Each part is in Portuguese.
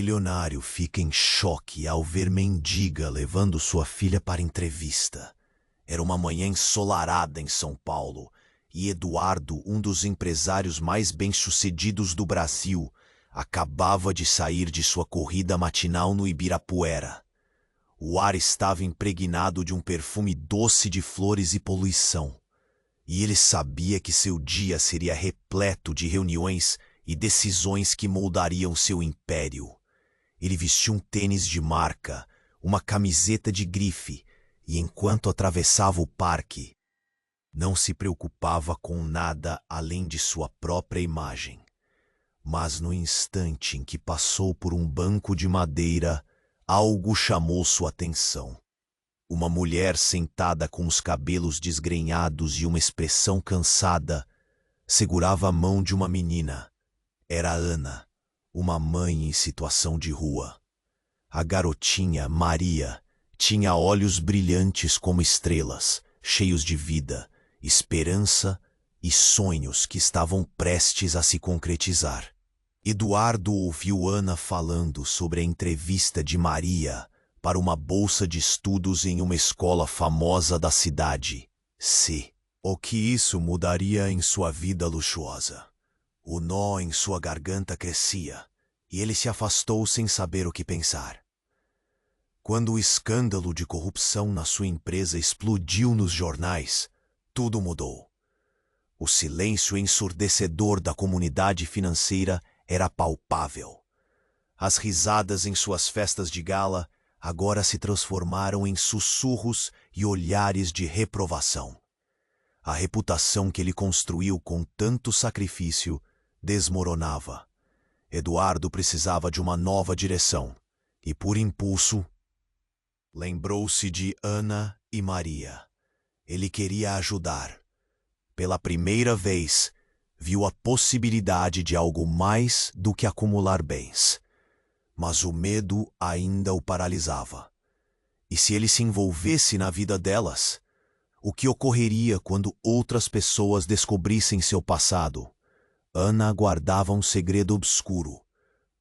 Milionário fica em choque ao ver mendiga levando sua filha para entrevista. Era uma manhã ensolarada em São Paulo e Eduardo, um dos empresários mais bem-sucedidos do Brasil, acabava de sair de sua corrida matinal no Ibirapuera. O ar estava impregnado de um perfume doce de flores e poluição, e ele sabia que seu dia seria repleto de reuniões e decisões que moldariam seu império. Ele vestiu um tênis de marca, uma camiseta de grife, e enquanto atravessava o parque, não se preocupava com nada além de sua própria imagem. Mas no instante em que passou por um banco de madeira, algo chamou sua atenção. Uma mulher sentada com os cabelos desgrenhados e uma expressão cansada, segurava a mão de uma menina. Era Ana, uma mãe em situação de rua. A garotinha, Maria, tinha olhos brilhantes como estrelas, cheios de vida, esperança e sonhos que estavam prestes a se concretizar. Eduardo ouviu Ana falando sobre a entrevista de Maria para uma bolsa de estudos em uma escola famosa da cidade. O que isso mudaria em sua vida luxuosa? O nó em sua garganta crescia, e ele se afastou sem saber o que pensar. Quando o escândalo de corrupção na sua empresa explodiu nos jornais, tudo mudou. O silêncio ensurdecedor da comunidade financeira era palpável. As risadas em suas festas de gala agora se transformaram em sussurros e olhares de reprovação. A reputação que ele construiu com tanto sacrifício desmoronava. Eduardo precisava de uma nova direção e, por impulso, lembrou-se de Ana e Maria. Ele queria ajudar. Pela primeira vez, viu a possibilidade de algo mais do que acumular bens. Mas o medo ainda o paralisava. E se ele se envolvesse na vida delas? O que ocorreria quando outras pessoas descobrissem seu passado? Ana guardava um segredo obscuro,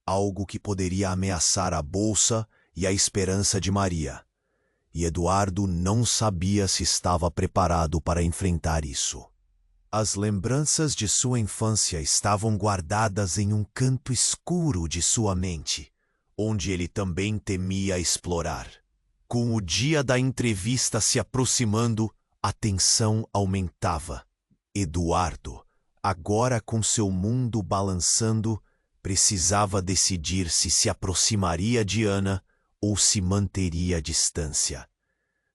algo que poderia ameaçar a bolsa e a esperança de Maria. E Eduardo não sabia se estava preparado para enfrentar isso. As lembranças de sua infância estavam guardadas em um canto escuro de sua mente, onde ele também temia explorar. Com o dia da entrevista se aproximando, a tensão aumentava. Eduardo, agora com seu mundo balançando, precisava decidir se aproximaria de Ana ou se manteria à distância.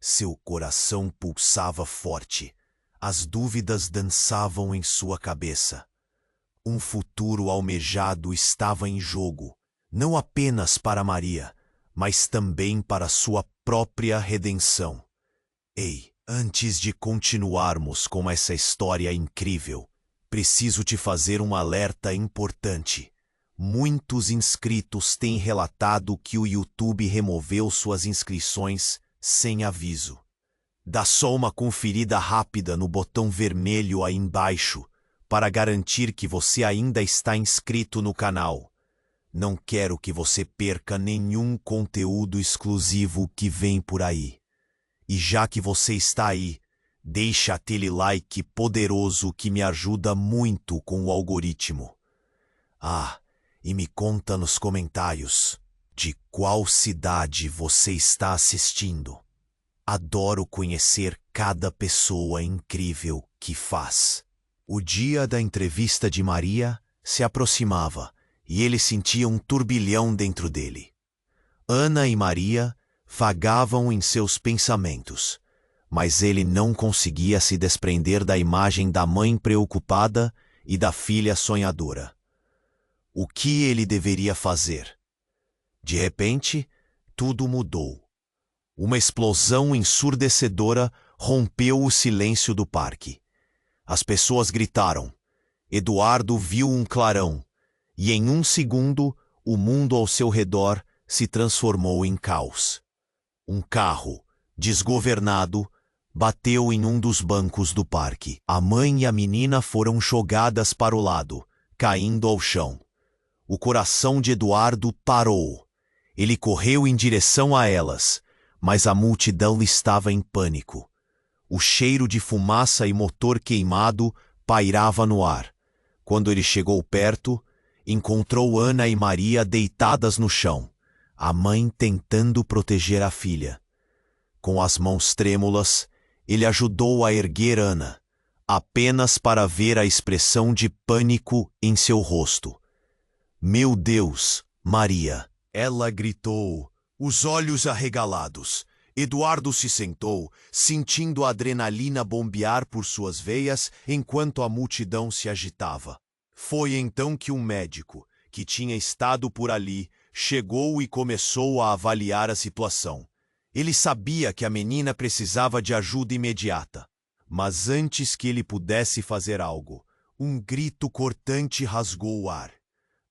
Seu coração pulsava forte. As dúvidas dançavam em sua cabeça. Um futuro almejado estava em jogo, não apenas para Maria, mas também para sua própria redenção. Ei, antes de continuarmos com essa história incrível, preciso te fazer um alerta importante. Muitos inscritos têm relatado que o YouTube removeu suas inscrições sem aviso. Dá só uma conferida rápida no botão vermelho aí embaixo para garantir que você ainda está inscrito no canal. Não quero que você perca nenhum conteúdo exclusivo que vem por aí. E já que você está aí, deixa aquele like poderoso que me ajuda muito com o algoritmo. E me conta nos comentários de qual cidade você está assistindo. Adoro conhecer cada pessoa incrível que faz. O dia da entrevista de Maria se aproximava e ele sentia um turbilhão dentro dele. Ana e Maria vagavam em seus pensamentos, mas ele não conseguia se desprender da imagem da mãe preocupada e da filha sonhadora. O que ele deveria fazer? De repente, tudo mudou. Uma explosão ensurdecedora rompeu o silêncio do parque. As pessoas gritaram. Eduardo viu um clarão, e em um segundo, o mundo ao seu redor se transformou em caos. Um carro, desgovernado, bateu em um dos bancos do parque. A mãe e a menina foram jogadas para o lado, caindo ao chão. O coração de Eduardo parou. Ele correu em direção a elas, mas a multidão estava em pânico. O cheiro de fumaça e motor queimado pairava no ar. Quando ele chegou perto, encontrou Ana e Maria deitadas no chão, a mãe tentando proteger a filha. Com as mãos trêmulas, ele ajudou a erguer Ana, apenas para ver a expressão de pânico em seu rosto. "Meu Deus, Maria!" ela gritou, os olhos arregalados. Eduardo se sentou, sentindo a adrenalina bombear por suas veias enquanto a multidão se agitava. Foi então que um médico, que tinha estado por ali, chegou e começou a avaliar a situação. Ele sabia que a menina precisava de ajuda imediata. Mas antes que ele pudesse fazer algo, um grito cortante rasgou o ar.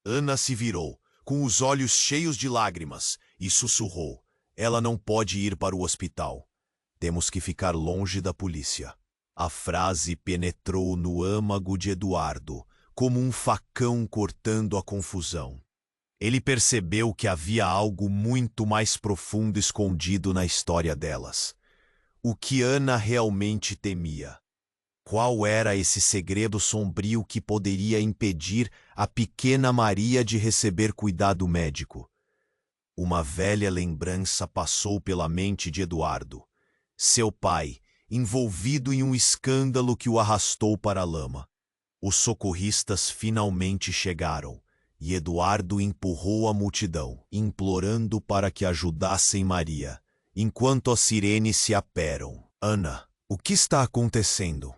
Ana se virou, com os olhos cheios de lágrimas, e sussurrou: "Ela não pode ir para o hospital. Temos que ficar longe da polícia." A frase penetrou no âmago de Eduardo, como um facão cortando a confusão. Ele percebeu que havia algo muito mais profundo escondido na história delas. O que Ana realmente temia. Qual era esse segredo sombrio que poderia impedir a pequena Maria de receber cuidado médico? Uma velha lembrança passou pela mente de Eduardo. Seu pai, envolvido em um escândalo que o arrastou para a lama. Os socorristas finalmente chegaram, e Eduardo empurrou a multidão, implorando para que ajudassem Maria, enquanto as sirenes se aperam. "Ana, o que está acontecendo?"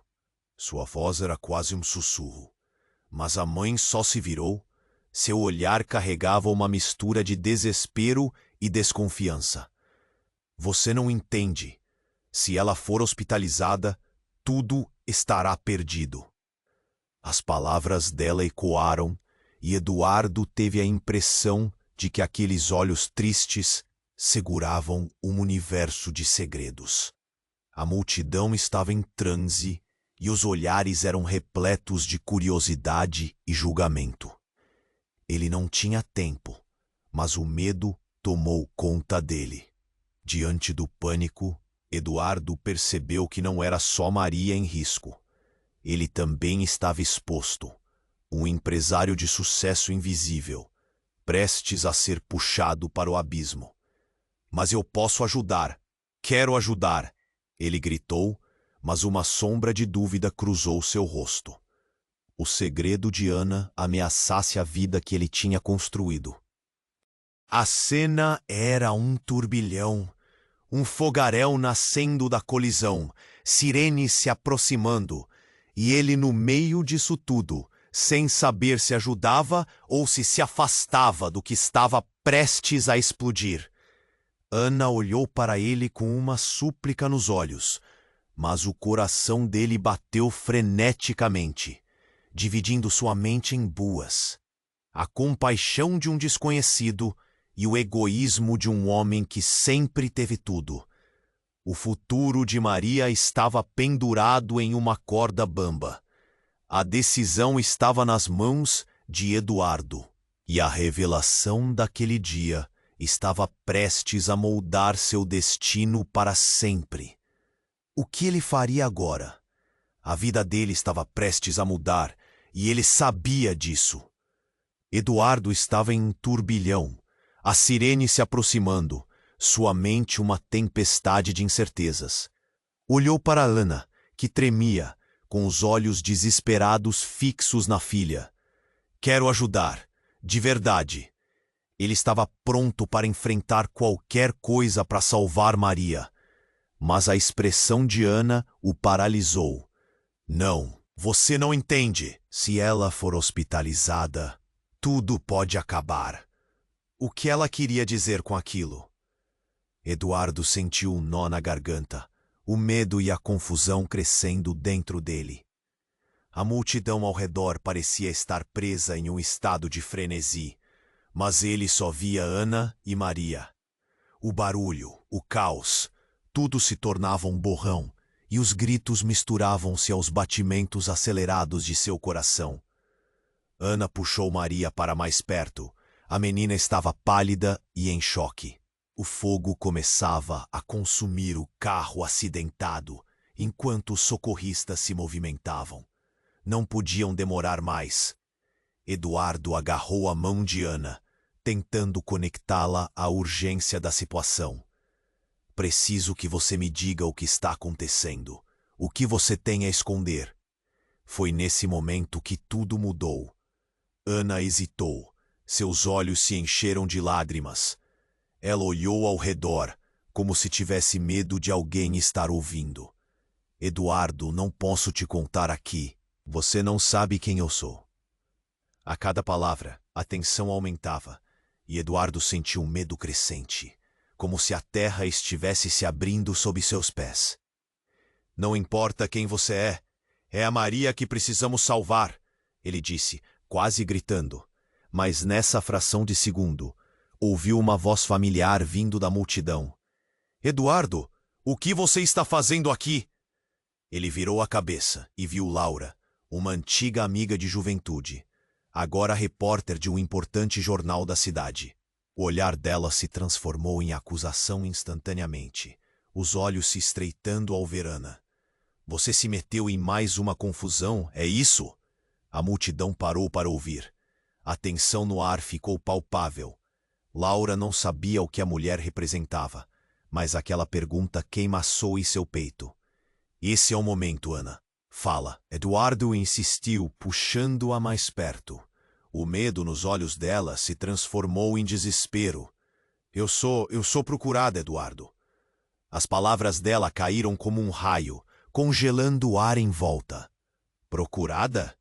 Sua voz era quase um sussurro. Mas a mãe só se virou. Seu olhar carregava uma mistura de desespero e desconfiança. "Você não entende. Se ela for hospitalizada, tudo estará perdido." As palavras dela ecoaram, e Eduardo teve a impressão de que aqueles olhos tristes seguravam um universo de segredos. A multidão estava em transe e os olhares eram repletos de curiosidade e julgamento. Ele não tinha tempo, mas o medo tomou conta dele. Diante do pânico, Eduardo percebeu que não era só Maria em risco. Ele também estava exposto. Um empresário de sucesso invisível, prestes a ser puxado para o abismo. "Mas eu posso ajudar. Quero ajudar!" ele gritou, mas uma sombra de dúvida cruzou seu rosto. O segredo de Ana ameaçasse a vida que ele tinha construído. A cena era um turbilhão, um fogaréu nascendo da colisão, sirenes se aproximando, e ele no meio disso tudo, sem saber se ajudava ou se afastava do que estava prestes a explodir. Ana olhou para ele com uma súplica nos olhos, mas o coração dele bateu freneticamente, dividindo sua mente em duas: a compaixão de um desconhecido e o egoísmo de um homem que sempre teve tudo. O futuro de Maria estava pendurado em uma corda bamba. A decisão estava nas mãos de Eduardo, e a revelação daquele dia estava prestes a moldar seu destino para sempre. O que ele faria agora? A vida dele estava prestes a mudar, e ele sabia disso. Eduardo estava em um turbilhão, a sirene se aproximando, sua mente uma tempestade de incertezas. Olhou para Ana, que tremia, com os olhos desesperados fixos na filha. "Quero ajudar, de verdade." Ele estava pronto para enfrentar qualquer coisa para salvar Maria. Mas a expressão de Ana o paralisou. "Não, você não entende. Se ela for hospitalizada, tudo pode acabar." O que ela queria dizer com aquilo? Eduardo sentiu um nó na garganta, o medo e a confusão crescendo dentro dele. A multidão ao redor parecia estar presa em um estado de frenesi, mas ele só via Ana e Maria. O barulho, o caos, tudo se tornava um borrão, e os gritos misturavam-se aos batimentos acelerados de seu coração. Ana puxou Maria para mais perto. A menina estava pálida e em choque. O fogo começava a consumir o carro acidentado, enquanto os socorristas se movimentavam. Não podiam demorar mais. Eduardo agarrou a mão de Ana, tentando conectá-la à urgência da situação. Preciso que você me diga o que está acontecendo. O que você tem a esconder? Foi nesse momento que tudo mudou. Ana hesitou. Seus olhos se encheram de lágrimas. Ela olhou ao redor, como se tivesse medo de alguém estar ouvindo. Eduardo, não posso te contar aqui. Você não sabe quem eu sou. A cada palavra, a tensão aumentava, e Eduardo sentiu um medo crescente, como se a terra estivesse se abrindo sob seus pés. Não importa quem você é a Maria que precisamos salvar, ele disse, quase gritando. Mas nessa fração de segundo, ouviu uma voz familiar vindo da multidão. Eduardo, o que você está fazendo aqui? Ele virou a cabeça e viu Laura, uma antiga amiga de juventude, agora repórter de um importante jornal da cidade. O olhar dela se transformou em acusação instantaneamente, os olhos se estreitando ao ver Ana. Você se meteu em mais uma confusão, é isso? A multidão parou para ouvir. A tensão no ar ficou palpável. Laura não sabia o que a mulher representava, mas aquela pergunta queimaçou em seu peito. Esse é o momento, Ana. Fala. Eduardo insistiu, puxando-a mais perto. O medo nos olhos dela se transformou em desespero. Eu sou procurada, Eduardo. As palavras dela caíram como um raio, congelando o ar em volta. Procurada?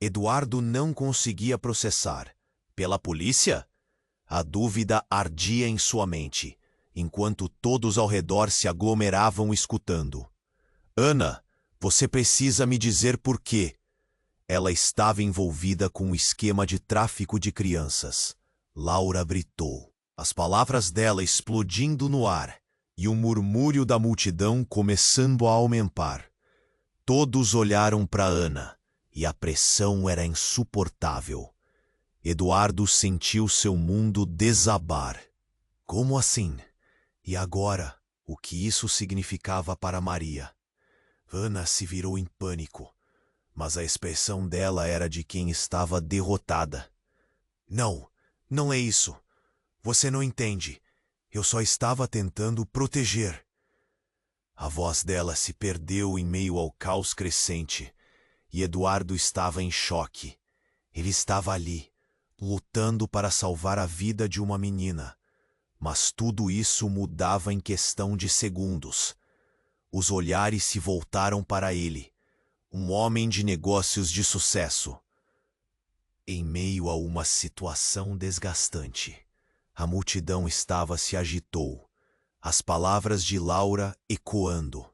Eduardo não conseguia processar. Pela polícia? A dúvida ardia em sua mente, enquanto todos ao redor se aglomeravam escutando. Ana, você precisa me dizer por quê. Ela estava envolvida com um esquema de tráfico de crianças. Laura gritou, as palavras dela explodindo no ar, e o murmúrio da multidão começando a aumentar. Todos olharam para Ana, e a pressão era insuportável. Eduardo sentiu seu mundo desabar. Como assim? E agora, o que isso significava para Maria? Ana se virou em pânico, mas a expressão dela era de quem estava derrotada. Não, não é isso. Você não entende. Eu só estava tentando proteger. A voz dela se perdeu em meio ao caos crescente, e Eduardo estava em choque. Ele estava ali, lutando para salvar a vida de uma menina. Mas tudo isso mudava em questão de segundos. Os olhares se voltaram para ele, um homem de negócios de sucesso. Em meio a uma situação desgastante, a multidão se agitou, as palavras de Laura ecoando.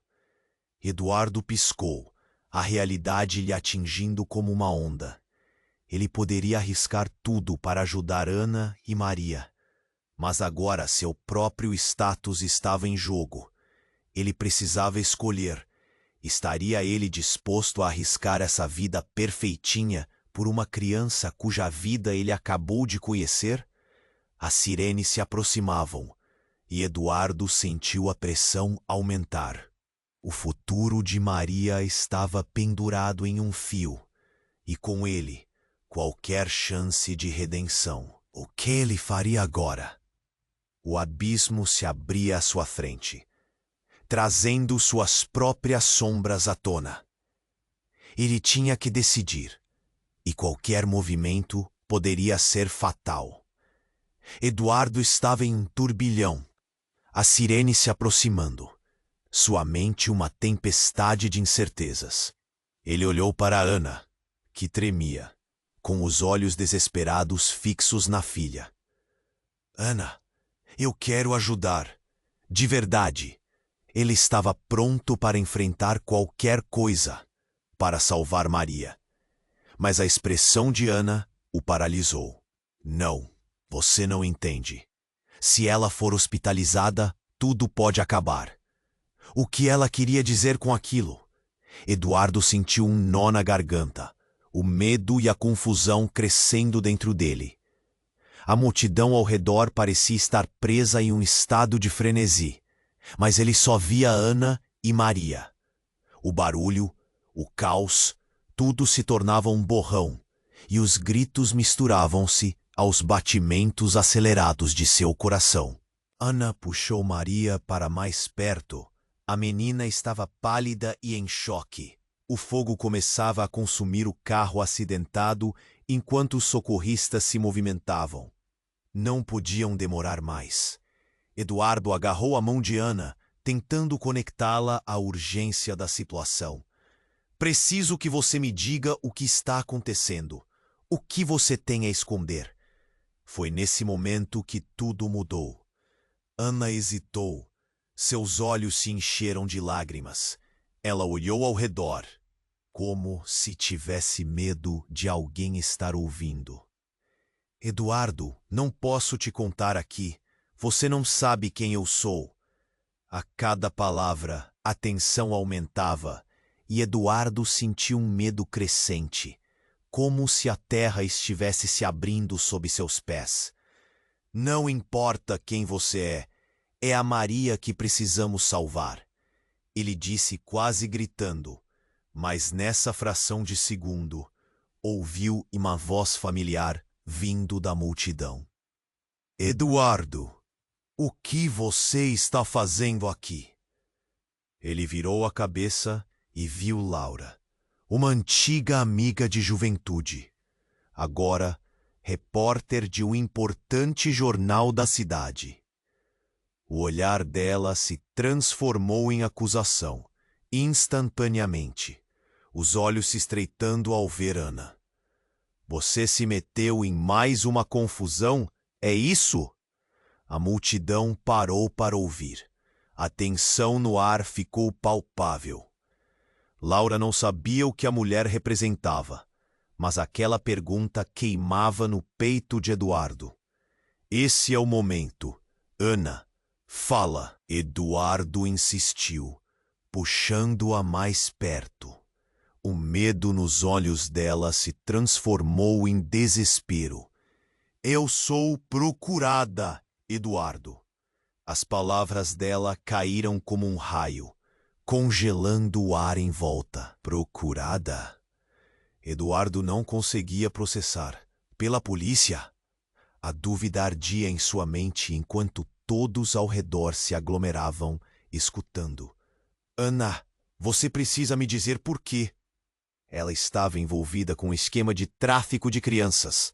Eduardo piscou, a realidade lhe atingindo como uma onda. Ele poderia arriscar tudo para ajudar Ana e Maria. Mas agora seu próprio status estava em jogo. Ele precisava escolher. Estaria ele disposto a arriscar essa vida perfeitinha por uma criança cuja vida ele acabou de conhecer? As sirenes se aproximavam, e Eduardo sentiu a pressão aumentar. O futuro de Maria estava pendurado em um fio, e com ele, qualquer chance de redenção. O que ele faria agora? O abismo se abria à sua frente, trazendo suas próprias sombras à tona. Ele tinha que decidir, e qualquer movimento poderia ser fatal. Eduardo estava em um turbilhão, a sirene se aproximando, sua mente uma tempestade de incertezas. Ele olhou para Ana, que tremia, com os olhos desesperados fixos na filha. Ana, eu quero ajudar, de verdade. Ele estava pronto para enfrentar qualquer coisa para salvar Maria. Mas a expressão de Ana o paralisou. Não, você não entende. Se ela for hospitalizada, tudo pode acabar. O que ela queria dizer com aquilo? Eduardo sentiu um nó na garganta. o medo e a confusão crescendo dentro dele. A multidão ao redor parecia estar presa em um estado de frenesi, mas ele só via Ana e Maria. O barulho, o caos, tudo se tornava um borrão, e os gritos misturavam-se aos batimentos acelerados de seu coração. Ana puxou Maria para mais perto. A menina estava pálida e em choque. O fogo começava a consumir o carro acidentado enquanto os socorristas se movimentavam. Não podiam demorar mais. Eduardo agarrou a mão de Ana, tentando conectá-la à urgência da situação. Preciso que você me diga o que está acontecendo. O que você tem a esconder? Foi nesse momento que tudo mudou. Ana hesitou. Seus olhos se encheram de lágrimas. Ela olhou ao redor, como se tivesse medo de alguém estar ouvindo. Eduardo, não posso te contar aqui. Você não sabe quem eu sou. A cada palavra, a tensão aumentava, e Eduardo sentiu um medo crescente, como se a terra estivesse se abrindo sob seus pés. Não importa quem você é a Maria que precisamos salvar. Ele disse quase gritando, mas nessa fração de segundo, ouviu uma voz familiar vindo da multidão. Eduardo, o que você está fazendo aqui? Ele virou a cabeça e viu Laura, uma antiga amiga de juventude, agora repórter de um importante jornal da cidade. O olhar dela se transformou em acusação, instantaneamente, os olhos se estreitando ao ver Ana. Você se meteu em mais uma confusão? É isso? A multidão parou para ouvir. A tensão no ar ficou palpável. Laura não sabia o que a mulher representava, mas aquela pergunta queimava no peito de Eduardo. Esse é o momento. Ana, fala. Eduardo insistiu, puxando-a mais perto. O medo nos olhos dela se transformou em desespero. Eu sou procurada, Eduardo. As palavras dela caíram como um raio, congelando o ar em volta. Procurada? Eduardo não conseguia processar. Pela polícia? A dúvida ardia em sua mente enquanto todos ao redor se aglomeravam, escutando. Ana, você precisa me dizer por quê. Ela estava envolvida com um esquema de tráfico de crianças.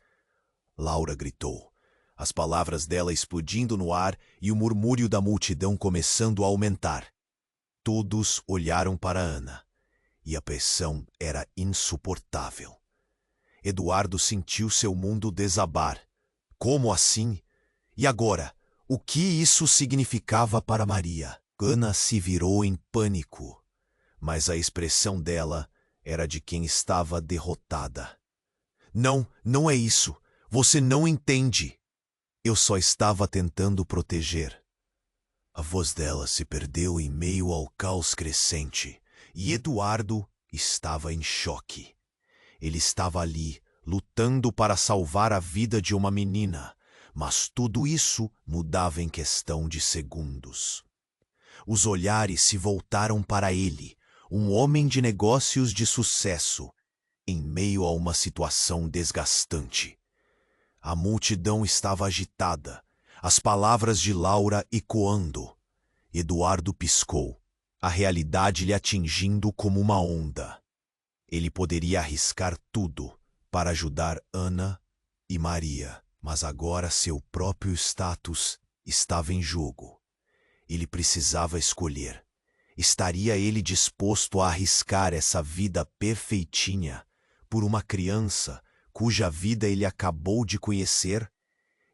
Laura gritou, as palavras dela explodindo no ar e o murmúrio da multidão começando a aumentar. Todos olharam para Ana, e a pressão era insuportável. Eduardo sentiu seu mundo desabar. Como assim? E agora, o que isso significava para Maria? Ana se virou em pânico, mas a expressão dela era de quem estava derrotada. Não, não é isso. Você não entende. Eu só estava tentando proteger. A voz dela se perdeu em meio ao caos crescente, e Eduardo estava em choque. Ele estava ali, lutando para salvar a vida de uma menina, mas tudo isso mudava em questão de segundos. Os olhares se voltaram para ele, um homem de negócios de sucesso, em meio a uma situação desgastante. A multidão estava agitada, as palavras de Laura ecoando. Eduardo piscou, a realidade lhe atingindo como uma onda. Ele poderia arriscar tudo para ajudar Ana e Maria, mas agora seu próprio status estava em jogo. Ele precisava escolher. Estaria ele disposto a arriscar essa vida perfeitinha por uma criança cuja vida ele acabou de conhecer?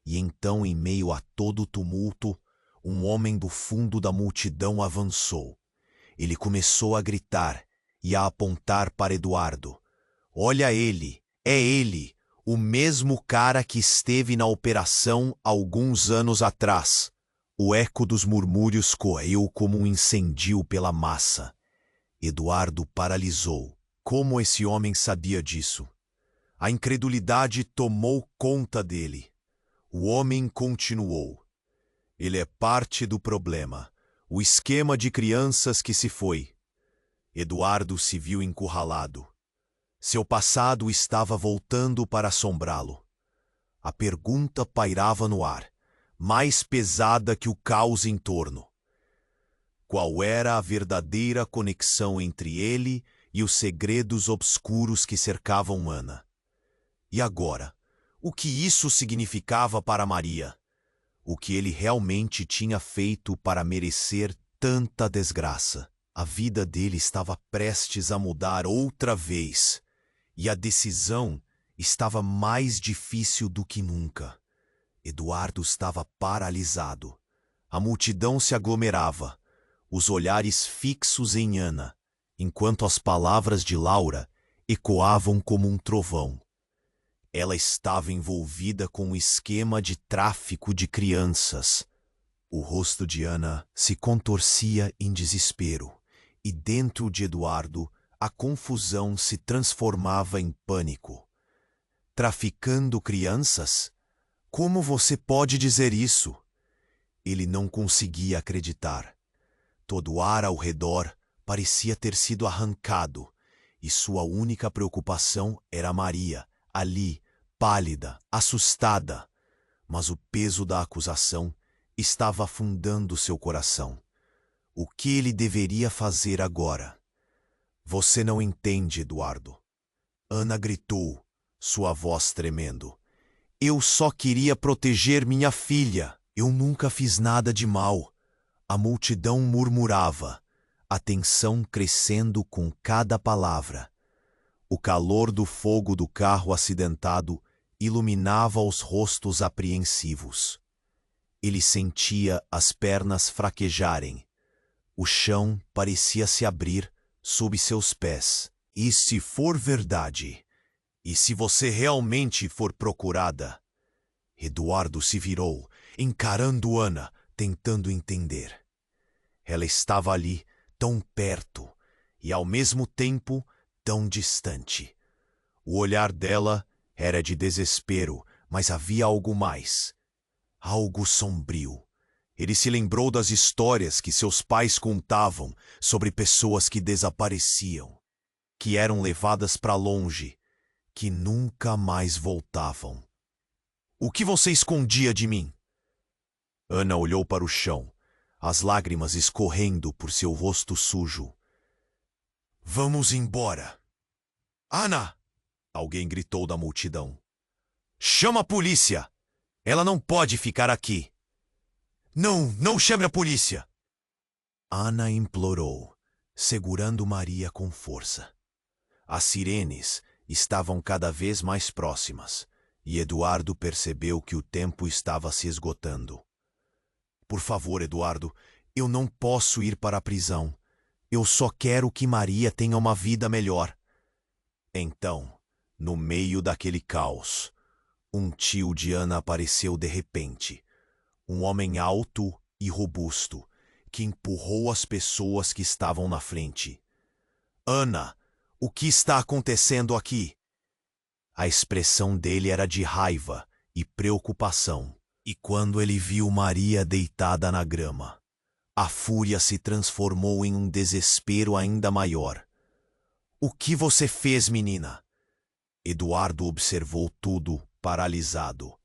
E então, em meio a todo o tumulto, um homem do fundo da multidão avançou. Ele começou a gritar e a apontar para Eduardo. Olha ele, é ele, o mesmo cara que esteve na operação alguns anos atrás. O eco dos murmúrios correu como um incêndio pela massa. Eduardo paralisou. Como esse homem sabia disso? A incredulidade tomou conta dele. O homem continuou. Ele é parte do problema. O esquema de crianças que se foi. Eduardo se viu encurralado. Seu passado estava voltando para assombrá-lo. A pergunta pairava no ar, mais pesada que o caos em torno. Qual era a verdadeira conexão entre ele e os segredos obscuros que cercavam Ana? E agora, o que isso significava para Maria? O que ele realmente tinha feito para merecer tanta desgraça? A vida dele estava prestes a mudar outra vez, e a decisão estava mais difícil do que nunca. Eduardo estava paralisado. A multidão se aglomerava, os olhares fixos em Ana, enquanto as palavras de Laura ecoavam como um trovão. Ela estava envolvida com um esquema de tráfico de crianças. O rosto de Ana se contorcia em desespero, e dentro de Eduardo a confusão se transformava em pânico. Traficando crianças? Como você pode dizer isso? Ele não conseguia acreditar. Todo o ar ao redor parecia ter sido arrancado, e sua única preocupação era Maria, ali, pálida, assustada. Mas o peso da acusação estava afundando seu coração. O que ele deveria fazer agora? Você não entende, Eduardo. Ana gritou, sua voz tremendo. Eu só queria proteger minha filha. Eu nunca fiz nada de mal. A multidão murmurava, a tensão crescendo com cada palavra. O calor do fogo do carro acidentado iluminava os rostos apreensivos. Ele sentia as pernas fraquejarem. O chão parecia se abrir sob seus pés. E se for verdade? E se você realmente for procurada? Eduardo se virou, encarando Ana, tentando entender. Ela estava ali, tão perto, e ao mesmo tempo tão distante. O olhar dela era de desespero, mas havia algo mais. Algo sombrio. Ele se lembrou das histórias que seus pais contavam sobre pessoas que desapareciam, que eram levadas para longe, que nunca mais voltavam. O que você escondia de mim? Ana olhou para o chão, as lágrimas escorrendo por seu rosto sujo. Vamos embora. Ana! Alguém gritou da multidão. Chama a polícia! Ela não pode ficar aqui. Não chame a polícia! Ana implorou, segurando Maria com força. As sirenes estavam cada vez mais próximas, e Eduardo percebeu que o tempo estava se esgotando. Por favor, Eduardo, eu não posso ir para a prisão. Eu só quero que Maria tenha uma vida melhor. Então, no meio daquele caos, um tio de Ana apareceu de repente. Um homem alto e robusto, que empurrou as pessoas que estavam na frente. Ana, o que está acontecendo aqui? A expressão dele era de raiva e preocupação. E quando ele viu Maria deitada na grama, a fúria se transformou em um desespero ainda maior. O que você fez, menina? Eduardo observou tudo, paralisado.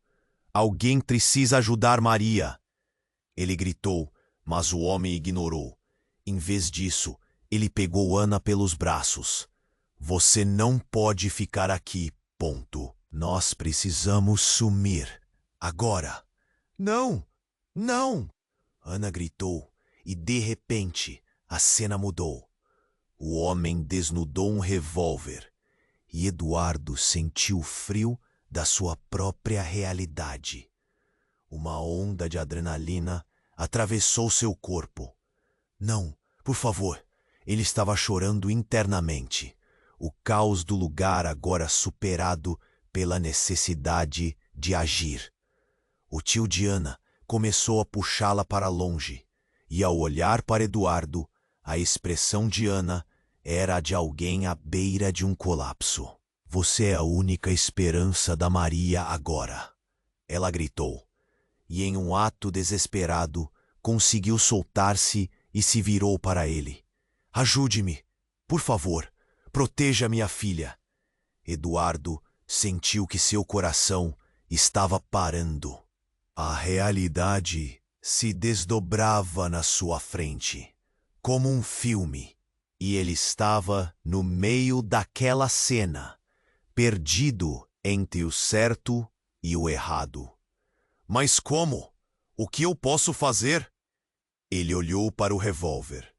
Alguém precisa ajudar Maria. Ele gritou, mas o homem ignorou. Em vez disso, ele pegou Ana pelos braços. Você não pode ficar aqui, ponto. Nós precisamos sumir. Agora. Não! Não! Ana gritou, e de repente a cena mudou. O homem desnudou um revólver, e Eduardo sentiu o frio da sua própria realidade. Uma onda de adrenalina atravessou seu corpo. Não, por favor. Ele estava chorando internamente. O caos do lugar agora superado pela necessidade de agir. O tio de Ana começou a puxá-la para longe, e ao olhar para Eduardo, a expressão de Ana era a de alguém à beira de um colapso. Você é a única esperança da Maria agora. Ela gritou, e em um ato desesperado, conseguiu soltar-se e se virou para ele. Ajude-me, por favor, proteja minha filha. Eduardo sentiu que seu coração estava parando. A realidade se desdobrava na sua frente, como um filme, e ele estava no meio daquela cena, perdido entre o certo e o errado. Mas como? O que eu posso fazer? Ele olhou para o revólver,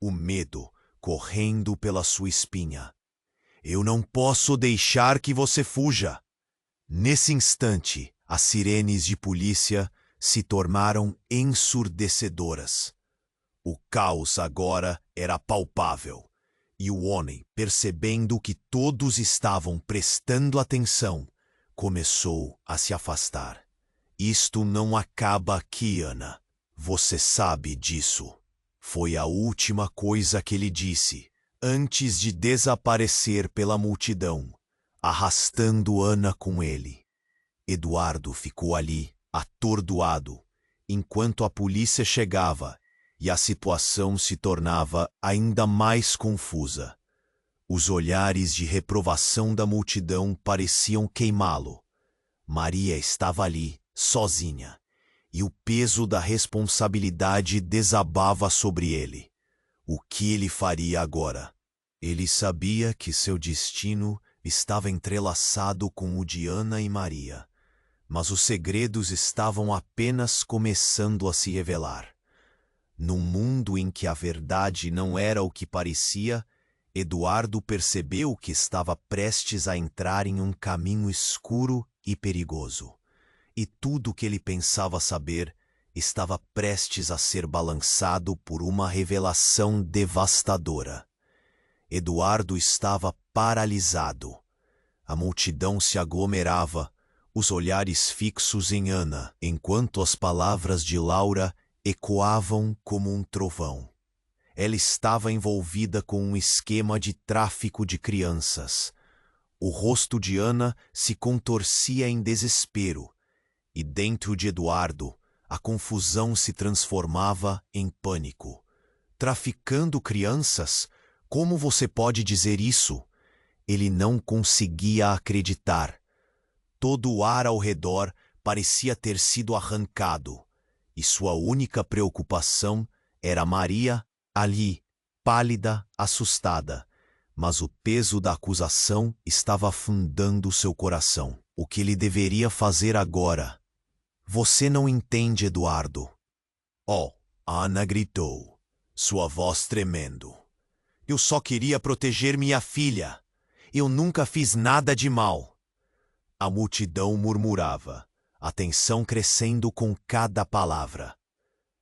o medo correndo pela sua espinha. Eu não posso deixar que você fuja. Nesse instante, as sirenes de polícia se tornaram ensurdecedoras. O caos agora era palpável, e o homem, percebendo que todos estavam prestando atenção, começou a se afastar. Isto não acaba aqui, Ana. Você sabe disso. Foi a última coisa que ele disse, antes de desaparecer pela multidão, arrastando Ana com ele. Eduardo ficou ali, atordoado, enquanto a polícia chegava e a situação se tornava ainda mais confusa. Os olhares de reprovação da multidão pareciam queimá-lo. Maria estava ali, sozinha, e o peso da responsabilidade desabava sobre ele. O que ele faria agora? Ele sabia que seu destino estava entrelaçado com o de Ana e Maria, mas os segredos estavam apenas começando a se revelar. Num mundo em que a verdade não era o que parecia, Eduardo percebeu que estava prestes a entrar em um caminho escuro e perigoso. E tudo o que ele pensava saber estava prestes a ser balançado por uma revelação devastadora. Eduardo estava paralisado. A multidão se aglomerava, os olhares fixos em Ana, enquanto as palavras de Laura ecoavam como um trovão. Ela estava envolvida com um esquema de tráfico de crianças. O rosto de Ana se contorcia em desespero, e dentro de Eduardo, a confusão se transformava em pânico. Traficando crianças? Como você pode dizer isso? Ele não conseguia acreditar. Todo o ar ao redor parecia ter sido arrancado, e sua única preocupação era Maria, ali, pálida, assustada. Mas o peso da acusação estava afundando seu coração. O que ele deveria fazer agora? Você não entende, Eduardo. Oh, Ana gritou, sua voz tremendo. Eu só queria proteger minha filha. Eu nunca fiz nada de mal. A multidão murmurava, a tensão crescendo com cada palavra.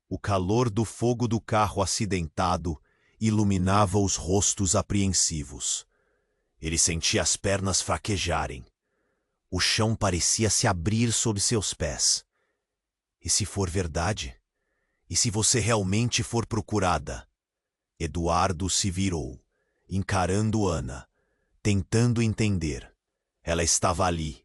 O calor do fogo do carro acidentado iluminava os rostos apreensivos. Ele sentia as pernas fraquejarem. O chão parecia se abrir sob seus pés. E se for verdade? E se você realmente for procurada? Eduardo se virou, encarando Ana, tentando entender. Ela estava ali,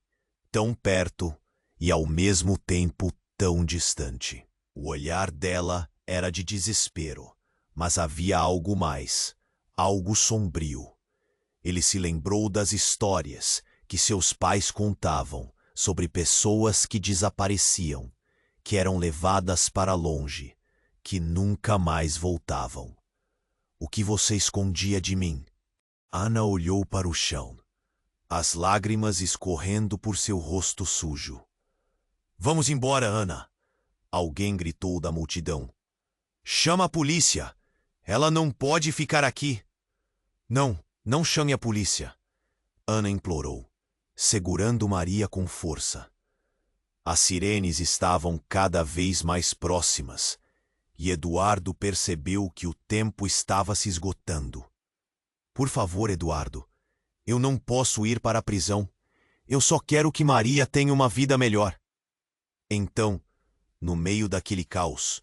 tão perto e ao mesmo tempo tão distante. O olhar dela era de desespero, mas havia algo mais, algo sombrio. Ele se lembrou das histórias que seus pais contavam sobre pessoas que desapareciam, que eram levadas para longe, que nunca mais voltavam. O que você escondia de mim? Ana olhou para o chão, as lágrimas escorrendo por seu rosto sujo. Vamos embora, Ana! Alguém gritou da multidão. Chama a polícia! Ela não pode ficar aqui! Não, não chame a polícia! Ana implorou, segurando Maria com força. As sirenes estavam cada vez mais próximas, e Eduardo percebeu que o tempo estava se esgotando. Por favor, Eduardo, eu não posso ir para a prisão. Eu só quero que Maria tenha uma vida melhor. Então, no meio daquele caos,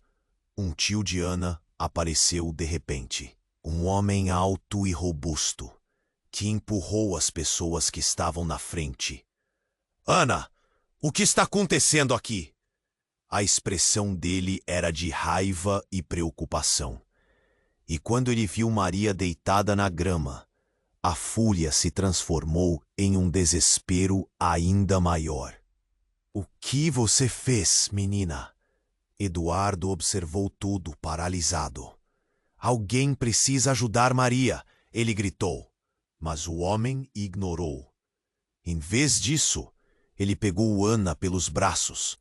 um tio de Ana apareceu de repente. Um homem alto e robusto, que empurrou as pessoas que estavam na frente. Ana, o que está acontecendo aqui? A expressão dele era de raiva e preocupação. E quando ele viu Maria deitada na grama, a fúria se transformou em um desespero ainda maior. O que você fez, menina? Eduardo observou tudo, paralisado. Alguém precisa ajudar Maria, ele gritou. Mas o homem ignorou. Em vez disso, ele pegou Ana pelos braços.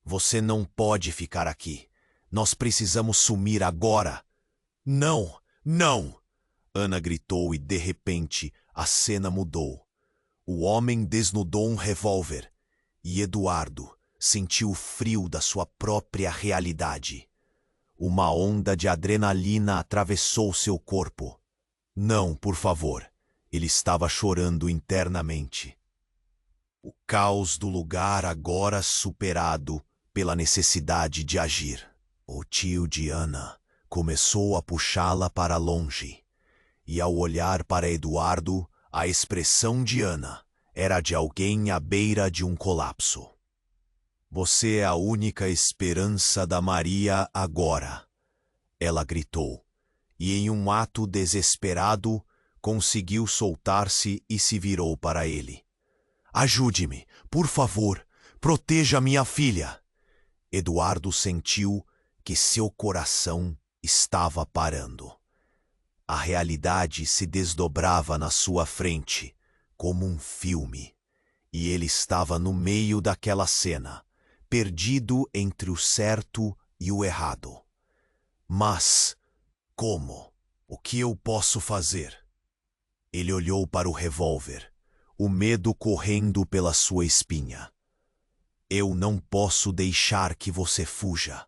Você não pode ficar aqui. Nós precisamos sumir agora. Não, não! Ana gritou e, de repente, a cena mudou. O homem desnudou um revólver e Eduardo sentiu o frio da sua própria realidade. Uma onda de adrenalina atravessou seu corpo. Não, por favor. Ele estava chorando internamente. O caos do lugar agora superado pela necessidade de agir. O tio de Ana começou a puxá-la para longe. E ao olhar para Eduardo, a expressão de Ana era de alguém à beira de um colapso. Você é a única esperança da Maria agora, ela gritou, e em um ato desesperado, conseguiu soltar-se e se virou para ele. Ajude-me, por favor, proteja minha filha. Eduardo sentiu que seu coração estava parando. A realidade se desdobrava na sua frente, como um filme, e ele estava no meio daquela cena, perdido entre o certo e o errado. Mas, como? O que eu posso fazer? Ele olhou para o revólver, o medo correndo pela sua espinha. Eu não posso deixar que você fuja.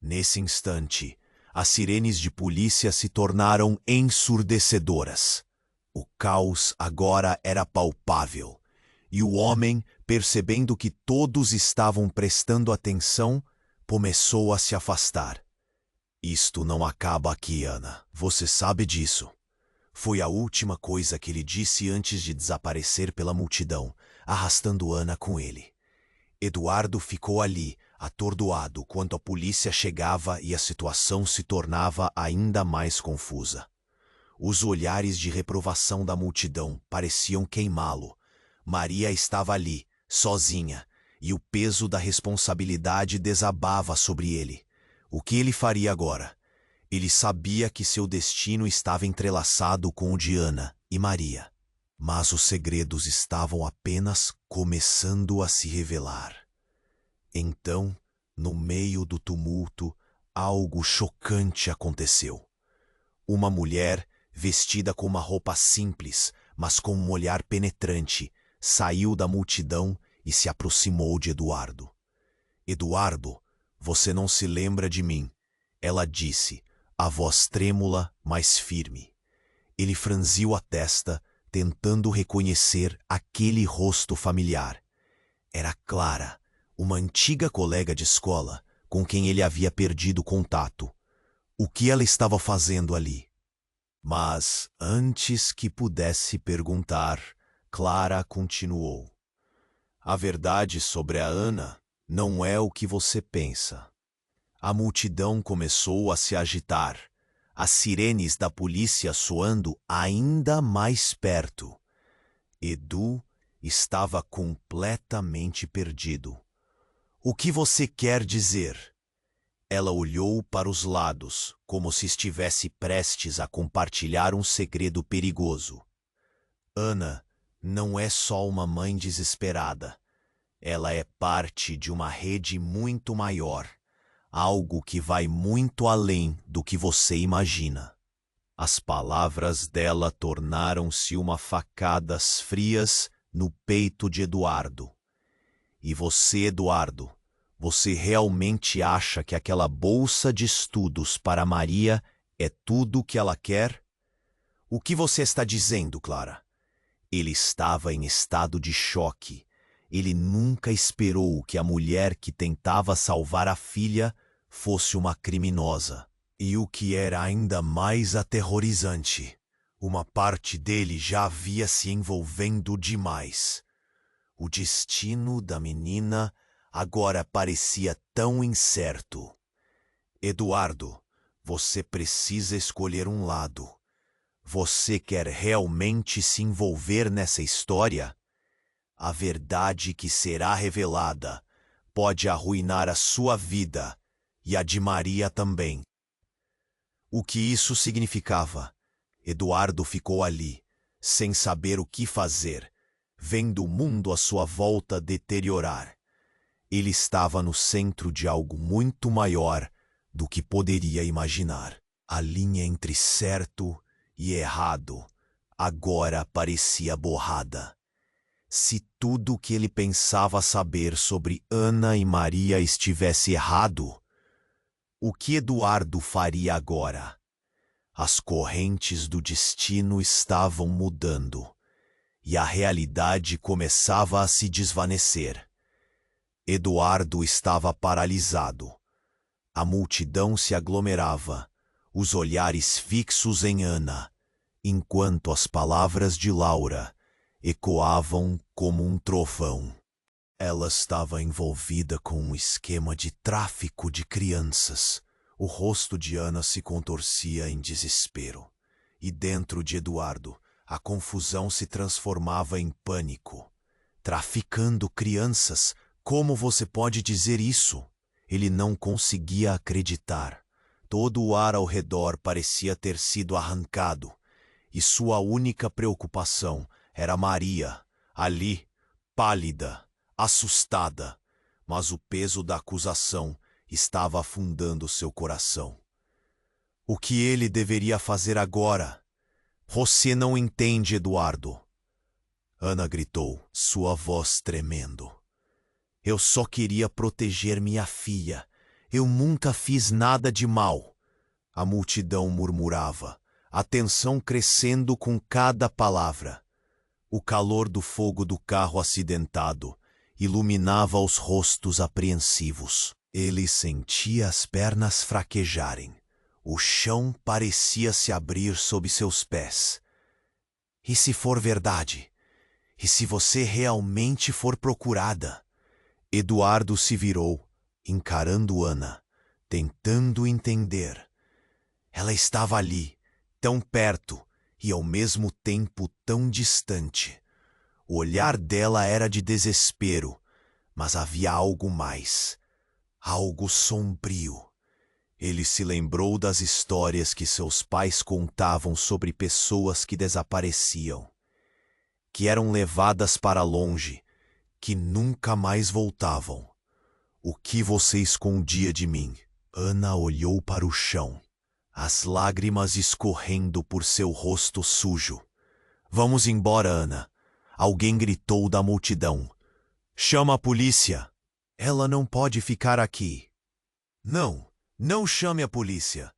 Nesse instante, as sirenes de polícia se tornaram ensurdecedoras. O caos agora era palpável, e o homem, percebendo que todos estavam prestando atenção, começou a se afastar. Isto não acaba aqui, Ana. Você sabe disso. Foi a última coisa que ele disse antes de desaparecer pela multidão, arrastando Ana com ele. Eduardo ficou ali, atordoado, quando a polícia chegava e a situação se tornava ainda mais confusa. Os olhares de reprovação da multidão pareciam queimá-lo. Maria estava ali, sozinha, e o peso da responsabilidade desabava sobre ele. O que ele faria agora? Ele sabia que seu destino estava entrelaçado com o de Ana e Maria. Mas os segredos estavam apenas começando a se revelar. Então, no meio do tumulto, algo chocante aconteceu. Uma mulher, vestida com uma roupa simples, mas com um olhar penetrante, saiu da multidão e se aproximou de Eduardo. Eduardo, você não se lembra de mim, ela disse, a voz trêmula, mas firme. Ele franziu a testa, tentando reconhecer aquele rosto familiar. Era Clara, uma antiga colega de escola com quem ele havia perdido contato. O que ela estava fazendo ali? Mas, antes que pudesse perguntar, Clara continuou. A verdade sobre a Ana não é o que você pensa. A multidão começou a se agitar, as sirenes da polícia soando ainda mais perto. Edu estava completamente perdido. O que você quer dizer? Ela olhou para os lados, como se estivesse prestes a compartilhar um segredo perigoso. Ana não é só uma mãe desesperada. Ela é parte de uma rede muito maior. Algo que vai muito além do que você imagina. As palavras dela tornaram-se uma facadas frias no peito de Eduardo. E você, Eduardo, você realmente acha que aquela bolsa de estudos para Maria é tudo o que ela quer? O que você está dizendo, Clara? Ele estava em estado de choque. Ele nunca esperou que a mulher que tentava salvar a filha fosse uma criminosa. E o que era ainda mais aterrorizante, Uma parte dele já havia se envolvendo demais. O destino da menina agora parecia tão incerto. Eduardo, você precisa escolher um lado. Você quer realmente se envolver nessa história? A verdade que será revelada pode arruinar a sua vida e a de Maria também. O que isso significava? Eduardo ficou ali, sem saber o que fazer, vendo o mundo à sua volta deteriorar. Ele estava no centro de algo muito maior do que poderia imaginar. A linha entre certo e errado agora parecia borrada. Se tudo o que ele pensava saber sobre Ana e Maria estivesse errado, o que Eduardo faria agora? As correntes do destino estavam mudando, e a realidade começava a se desvanecer. Eduardo estava paralisado. A multidão se aglomerava, os olhares fixos em Ana, enquanto as palavras de Laura ecoavam como um trovão. Ela estava envolvida com um esquema de tráfico de crianças. O rosto de Ana se contorcia em desespero. E dentro de Eduardo, a confusão se transformava em pânico. Traficando crianças? Como você pode dizer isso? Ele não conseguia acreditar. Todo o ar ao redor parecia ter sido arrancado. E sua única preocupação era Maria, ali, pálida, assustada, mas o peso da acusação estava afundando seu coração. O que ele deveria fazer agora? Você não entende, Eduardo. Ana gritou, sua voz tremendo. Eu só queria proteger minha filha. Eu nunca fiz nada de mal. A multidão murmurava, a tensão crescendo com cada palavra. O calor do fogo do carro acidentado iluminava os rostos apreensivos. Ele sentia as pernas fraquejarem. O chão parecia se abrir sob seus pés. E se for verdade? E se você realmente for procurada? Eduardo se virou, encarando Ana, tentando entender. Ela estava ali, tão perto e ao mesmo tempo tão distante. O olhar dela era de desespero, mas havia algo mais, algo sombrio. Ele se lembrou das histórias que seus pais contavam sobre pessoas que desapareciam, que eram levadas para longe, que nunca mais voltavam. O que você escondia de mim? Ana olhou para o chão, as lágrimas escorrendo por seu rosto sujo. Vamos embora, Ana. Alguém gritou da multidão. Chama a polícia. Ela não pode ficar aqui. Não chame a polícia.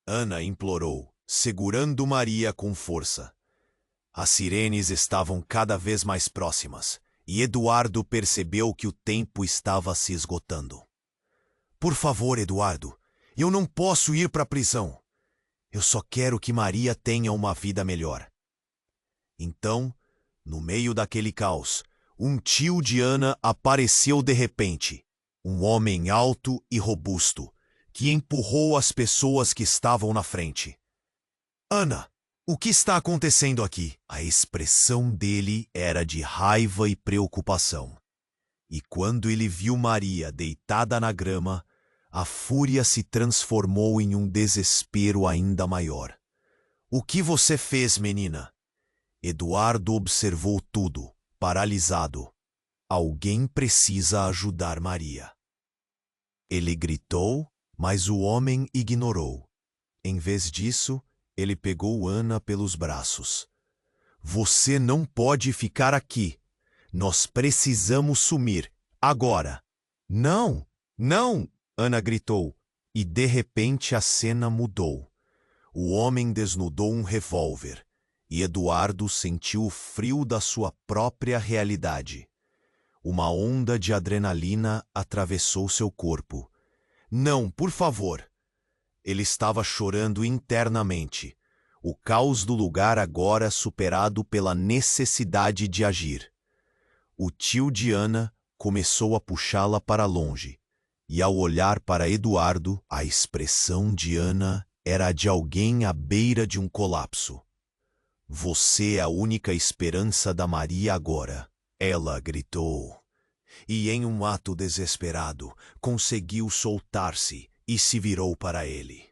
Ana implorou, segurando Maria com força. As sirenes estavam cada vez mais próximas, e Eduardo percebeu que o tempo estava se esgotando. Por favor, Eduardo, eu não posso ir para a prisão. Eu só quero que Maria tenha uma vida melhor. Então, no meio daquele caos, um tio de Ana apareceu de repente. Um homem alto e robusto, que empurrou as pessoas que estavam na frente. Ana, o que está acontecendo aqui? A expressão dele era de raiva e preocupação. E quando ele viu Maria deitada na grama, a fúria se transformou em um desespero ainda maior. O que você fez, menina? Eduardo observou tudo, paralisado. Alguém precisa ajudar Maria. Ele gritou, mas o homem ignorou. Em vez disso, ele pegou Ana pelos braços. Você não pode ficar aqui. Nós precisamos sumir, agora. Não! Ana gritou, e de repente a cena mudou. O homem desnudou um revólver, e Eduardo sentiu o frio da sua própria realidade. Uma onda de adrenalina atravessou seu corpo. Não, por favor! Ele estava chorando internamente. o caos do lugar agora superado pela necessidade de agir. O tio de Ana começou a puxá-la para longe, e ao olhar para Eduardo, a expressão de Ana era a de alguém à beira de um colapso. Você é a única esperança da Maria agora, ela gritou. E em um ato desesperado, conseguiu soltar-se e se virou para ele.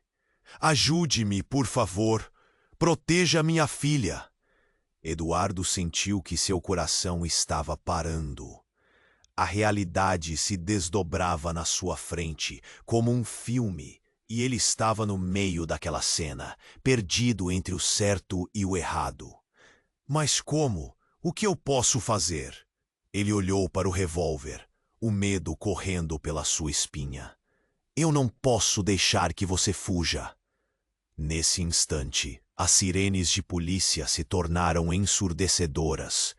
Ajude-me, por favor. Proteja minha filha. Eduardo sentiu que seu coração estava parando. A realidade se desdobrava na sua frente, como um filme, e ele estava no meio daquela cena, perdido entre o certo e o errado. Mas como? O que eu posso fazer? Ele olhou para o revólver, o medo correndo pela sua espinha. Eu não posso deixar que você fuja. Nesse instante, as sirenes de polícia se tornaram ensurdecedoras.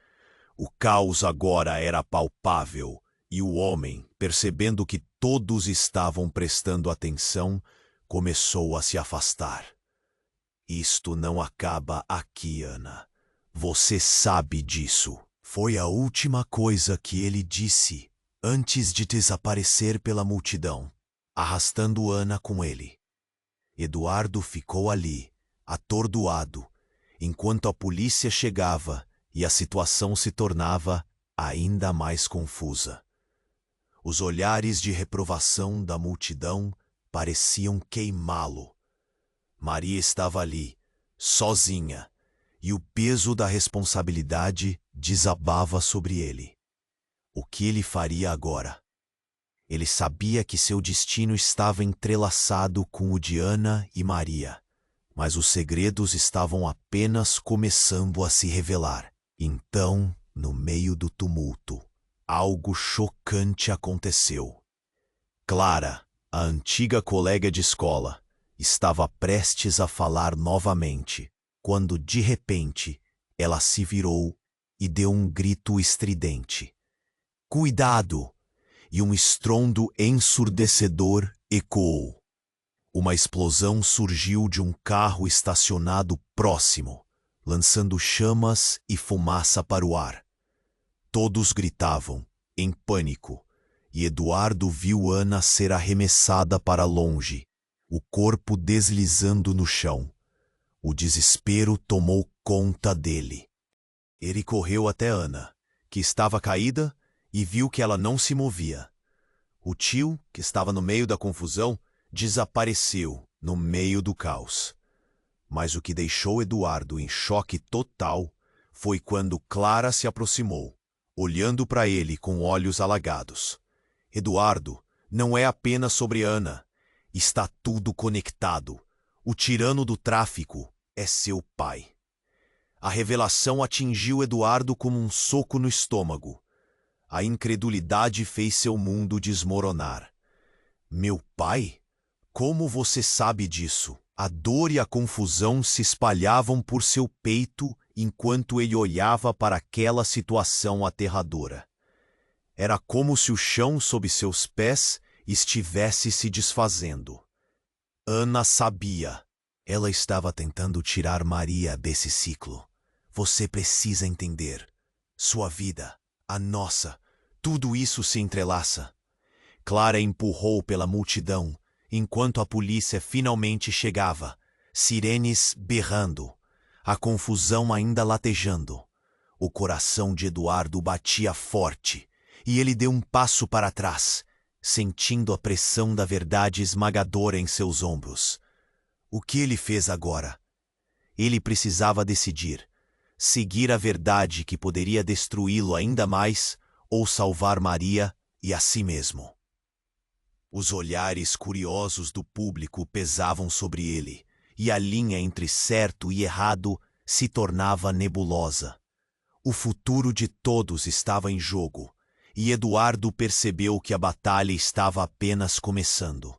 O caos agora era palpável, e o homem, percebendo que todos estavam prestando atenção, começou a se afastar. Isto não acaba aqui, Ana. Você sabe disso. Foi a última coisa que ele disse antes de desaparecer pela multidão, arrastando Ana com ele. Eduardo ficou ali, atordoado, enquanto a polícia chegava e a situação se tornava ainda mais confusa. Os olhares de reprovação da multidão pareciam queimá-lo. Maria estava ali, sozinha, e o peso da responsabilidade desabava sobre ele. O que ele faria agora? Ele sabia que seu destino estava entrelaçado com o de Ana e Maria, mas os segredos estavam apenas começando a se revelar. Então, no meio do tumulto, algo chocante aconteceu. Clara, a antiga colega de escola, estava prestes a falar novamente, quando de repente ela se virou e deu um grito estridente. Cuidado! E um estrondo ensurdecedor ecoou. Uma explosão surgiu de um carro estacionado próximo, lançando chamas e fumaça para o ar. Todos gritavam, em pânico, e Eduardo viu Ana ser arremessada para longe, o corpo deslizando no chão. O desespero tomou conta dele. Ele correu até Ana, que estava caída, e viu que ela não se movia. O tio, que estava no meio da confusão, desapareceu no meio do caos. Mas o que deixou Eduardo em choque total foi quando Clara se aproximou, olhando para ele com olhos alagados. Eduardo, não é apenas sobre Ana. Está tudo conectado. O tirano do tráfico é seu pai. A revelação atingiu Eduardo como um soco no estômago. A incredulidade fez seu mundo desmoronar. Meu pai? Como você sabe disso? A dor e a confusão se espalhavam por seu peito enquanto ele olhava para aquela situação aterradora. Era como se o chão sob seus pés estivesse se desfazendo. Ana sabia. Ela estava tentando tirar Maria desse ciclo. Você precisa entender. Sua vida, a nossa, tudo isso se entrelaça. Clara empurrou pela multidão, enquanto a polícia finalmente chegava, sirenes berrando, a confusão ainda latejando. O coração de Eduardo batia forte, e ele deu um passo para trás, sentindo a pressão da verdade esmagadora em seus ombros. O que ele fez agora? Ele precisava decidir, seguir a verdade que poderia destruí-lo ainda mais ou salvar Maria e a si mesmo. Os olhares curiosos do público pesavam sobre ele, e a linha entre certo e errado se tornava nebulosa. O futuro de todos estava em jogo, e Eduardo percebeu que a batalha estava apenas começando.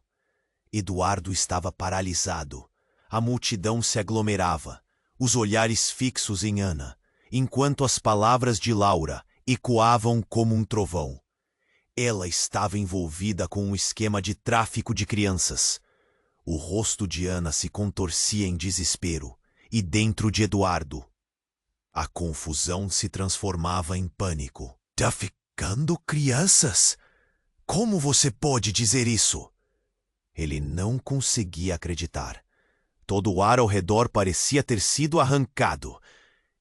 Eduardo estava paralisado. A multidão se aglomerava, os olhares fixos em Ana, enquanto as palavras de Laura ecoavam como um trovão. Ela estava envolvida com um esquema de tráfico de crianças. O rosto de Ana se contorcia em desespero, e dentro de Eduardo. A confusão se transformava em pânico. Traficando crianças? Como você pode dizer isso? Ele não conseguia acreditar. Todo o ar ao redor parecia ter sido arrancado.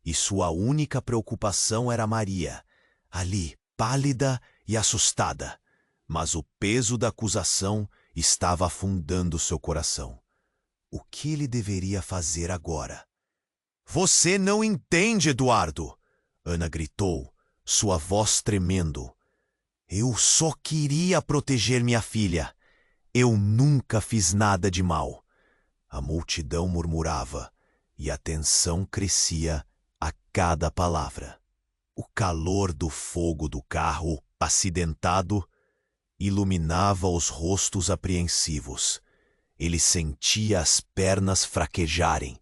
E sua única preocupação era Maria, ali, pálida e assustada. Mas o peso da acusação estava afundando seu coração. O que ele deveria fazer agora? Você não entende, Eduardo! Ana gritou, sua voz tremendo. Eu só queria proteger minha filha. Eu nunca fiz nada de mal. A multidão murmurava e a tensão crescia a cada palavra. O calor do fogo do carro, acidentado, iluminava os rostos apreensivos. Ele sentia as pernas fraquejarem.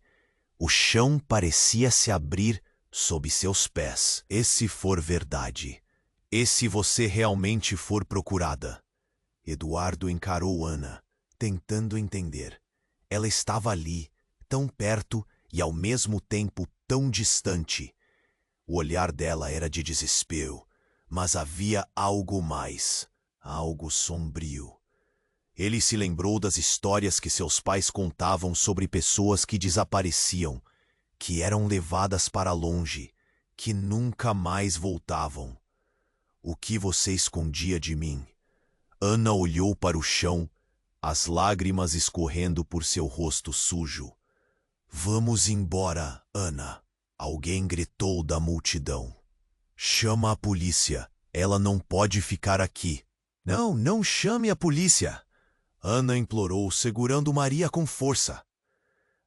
O chão parecia se abrir sob seus pés. E se for verdade? E se você realmente for procurada? Eduardo encarou Ana, tentando entender. Ela estava ali, tão perto e ao mesmo tempo tão distante. O olhar dela era de desespero, mas havia algo mais, algo sombrio. Ele se lembrou das histórias que seus pais contavam sobre pessoas que desapareciam, que eram levadas para longe, que nunca mais voltavam. O que você escondia de mim? Ana olhou para o chão, as lágrimas escorrendo por seu rosto sujo. Vamos embora, Ana. Alguém gritou da multidão. Chama a polícia. Ela não pode ficar aqui. Não, não chame a polícia. Ana implorou, segurando Maria com força.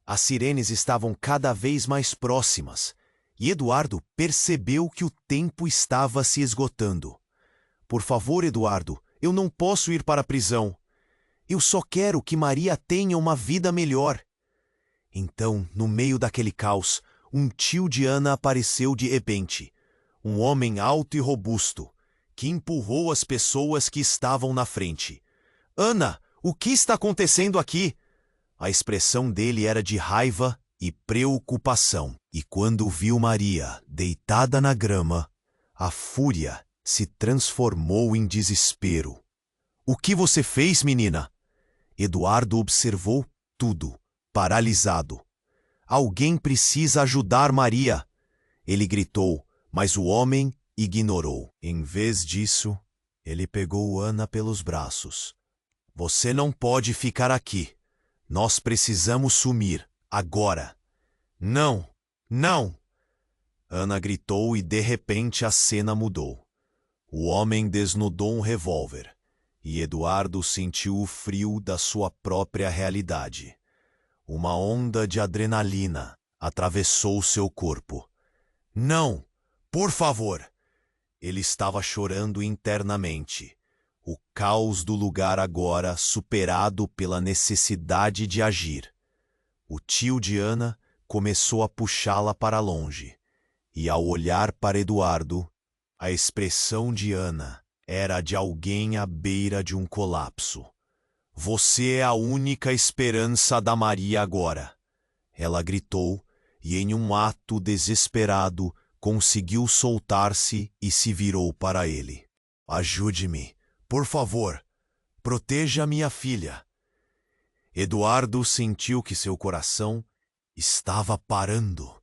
As sirenes estavam cada vez mais próximas, e Eduardo percebeu que o tempo estava se esgotando. Por favor, Eduardo, eu não posso ir para a prisão. Eu só quero que Maria tenha uma vida melhor. Então, no meio daquele caos, um tio de Ana apareceu de repente. Um homem alto e robusto, que empurrou as pessoas que estavam na frente. Ana, o que está acontecendo aqui? A expressão dele era de raiva e preocupação. E quando viu Maria deitada na grama, a fúria se transformou em desespero. O que você fez, menina? Eduardo observou tudo, paralisado. Alguém precisa ajudar Maria. Ele gritou, mas o homem ignorou. Em vez disso, ele pegou Ana pelos braços. Você não pode ficar aqui. Nós precisamos sumir, agora. Não, não! Ana gritou e de repente a cena mudou. O homem desnudou um revólver. E Eduardo sentiu o frio da sua própria realidade. Uma onda de adrenalina atravessou seu corpo. Não! Por favor! Ele estava chorando internamente. O caos do lugar agora superado pela necessidade de agir. O tio de Ana começou a puxá-la para longe. E ao olhar para Eduardo, a expressão de Ana era a de alguém à beira de um colapso. Você é a única esperança da Maria agora. Ela gritou e, em um ato desesperado, conseguiu soltar-se e se virou para ele. Ajude-me, por favor. Proteja minha filha. Eduardo sentiu que seu coração estava parando.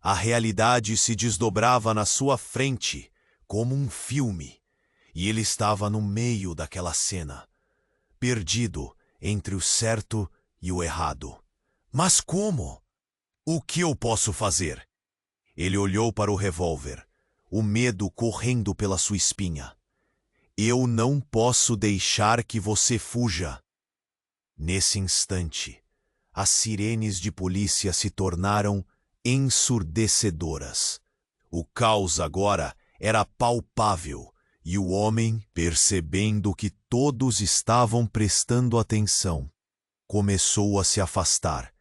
A realidade se desdobrava na sua frente, como um filme, e ele estava no meio daquela cena, perdido entre o certo e o errado. Mas como? O que eu posso fazer? Ele olhou para o revólver, o medo correndo pela sua espinha. Eu não posso deixar que você fuja. Nesse instante, as sirenes de polícia se tornaram ensurdecedoras. O caos agora era palpável e o homem, percebendo que todos estavam prestando atenção, começou a se afastar.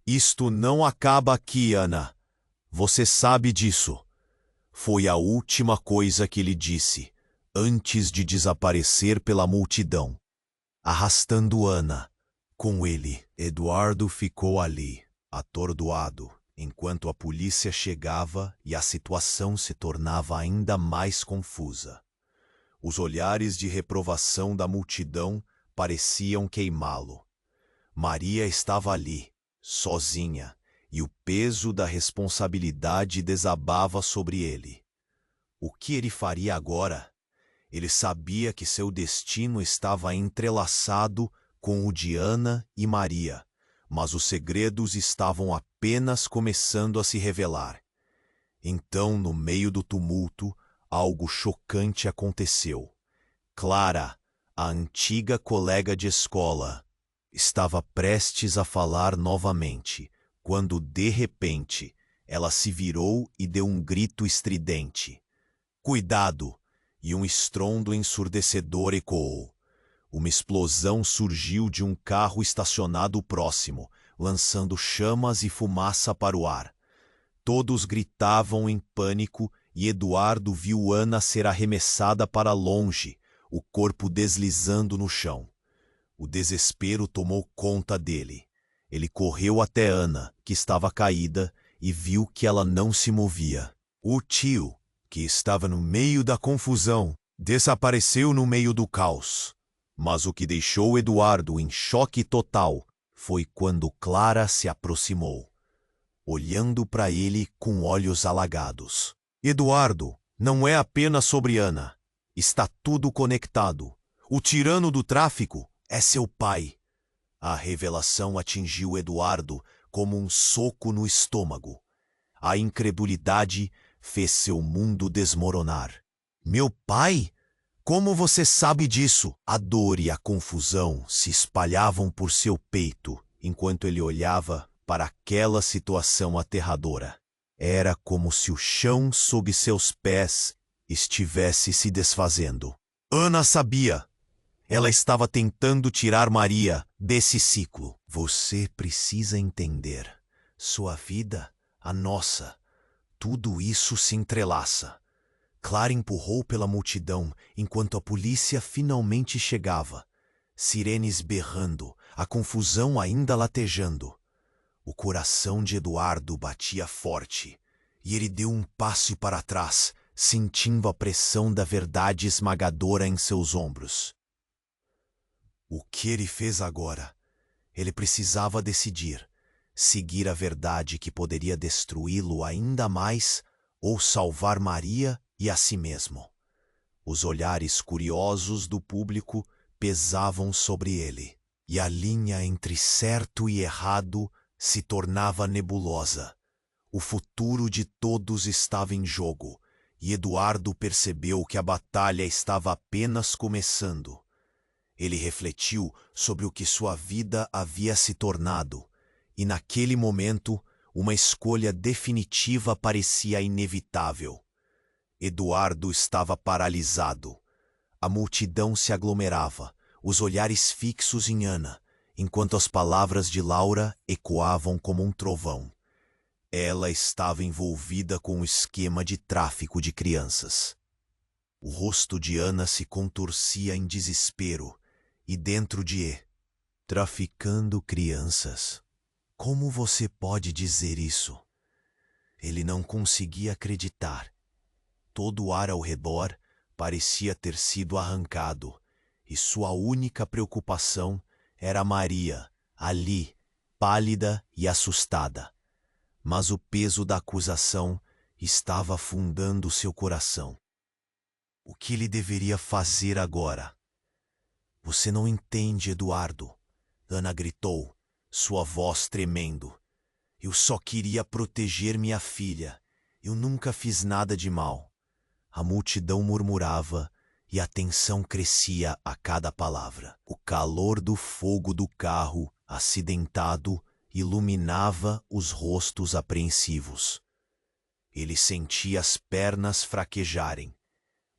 Isto não acaba aqui, Ana. Você sabe disso. Foi a última coisa que ele disse, antes de desaparecer pela multidão, arrastando Ana com ele. Eduardo ficou ali, atordoado, enquanto a polícia chegava e a situação se tornava ainda mais confusa. Os olhares de reprovação da multidão pareciam queimá-lo. Maria estava ali, sozinha, e o peso da responsabilidade desabava sobre ele. O que ele faria agora? Ele sabia que seu destino estava entrelaçado com o de Ana e Maria, mas os segredos estavam apenas começando a se revelar. Então, no meio do tumulto, algo chocante aconteceu. Clara, a antiga colega de escola, estava prestes a falar novamente, quando, de repente, ela se virou e deu um grito estridente. "Cuidado!" E um estrondo ensurdecedor ecoou. Uma explosão surgiu de um carro estacionado próximo, lançando chamas e fumaça para o ar. Todos gritavam em pânico e Eduardo viu Ana ser arremessada para longe, o corpo deslizando no chão. O desespero tomou conta dele. Ele correu até Ana, que estava caída, e viu que ela não se movia. O tio, que estava no meio da confusão, desapareceu no meio do caos. Mas o que deixou Eduardo em choque total foi quando Clara se aproximou, olhando para ele com olhos alagados. "Eduardo, não é apenas sobre Ana. Está tudo conectado. O tirano do tráfico é seu pai." A revelação atingiu Eduardo como um soco no estômago. A incredulidade fez seu mundo desmoronar. "Meu pai? Como você sabe disso?" A dor e a confusão se espalhavam por seu peito enquanto ele olhava para aquela situação aterradora. Era como se o chão sob seus pés estivesse se desfazendo. Ana sabia. Ela estava tentando tirar Maria desse ciclo. "Você precisa entender. Sua vida, a nossa, tudo isso se entrelaça." Clara empurrou pela multidão enquanto a polícia finalmente chegava. Sirenes berrando, a confusão ainda latejando. O coração de Eduardo batia forte, e ele deu um passo para trás, sentindo a pressão da verdade esmagadora em seus ombros. O que ele fez agora? Ele precisava decidir: seguir a verdade que poderia destruí-lo ainda mais ou salvar Maria e a si mesmo. Os olhares curiosos do público pesavam sobre ele, e a linha entre certo e errado se tornava nebulosa. O futuro de todos estava em jogo, e Eduardo percebeu que a batalha estava apenas começando. Ele refletiu sobre o que sua vida havia se tornado, e naquele momento, uma escolha definitiva parecia inevitável. Eduardo estava paralisado. A multidão se aglomerava, os olhares fixos em Ana, enquanto as palavras de Laura ecoavam como um trovão. Ela estava envolvida com um esquema de tráfico de crianças. O rosto de Ana se contorcia em desespero, e dentro de "Traficando crianças? Como você pode dizer isso?" Ele não conseguia acreditar. Todo o ar ao redor parecia ter sido arrancado, e sua única preocupação era Maria, ali, pálida e assustada. Mas o peso da acusação estava afundando seu coração. O que ele deveria fazer agora? "Você não entende, Eduardo," Ana gritou, sua voz tremendo. "Eu só queria proteger minha filha. Eu nunca fiz nada de mal." A multidão murmurava e a tensão crescia a cada palavra. O calor do fogo do carro acidentado iluminava os rostos apreensivos. Ele sentia as pernas fraquejarem.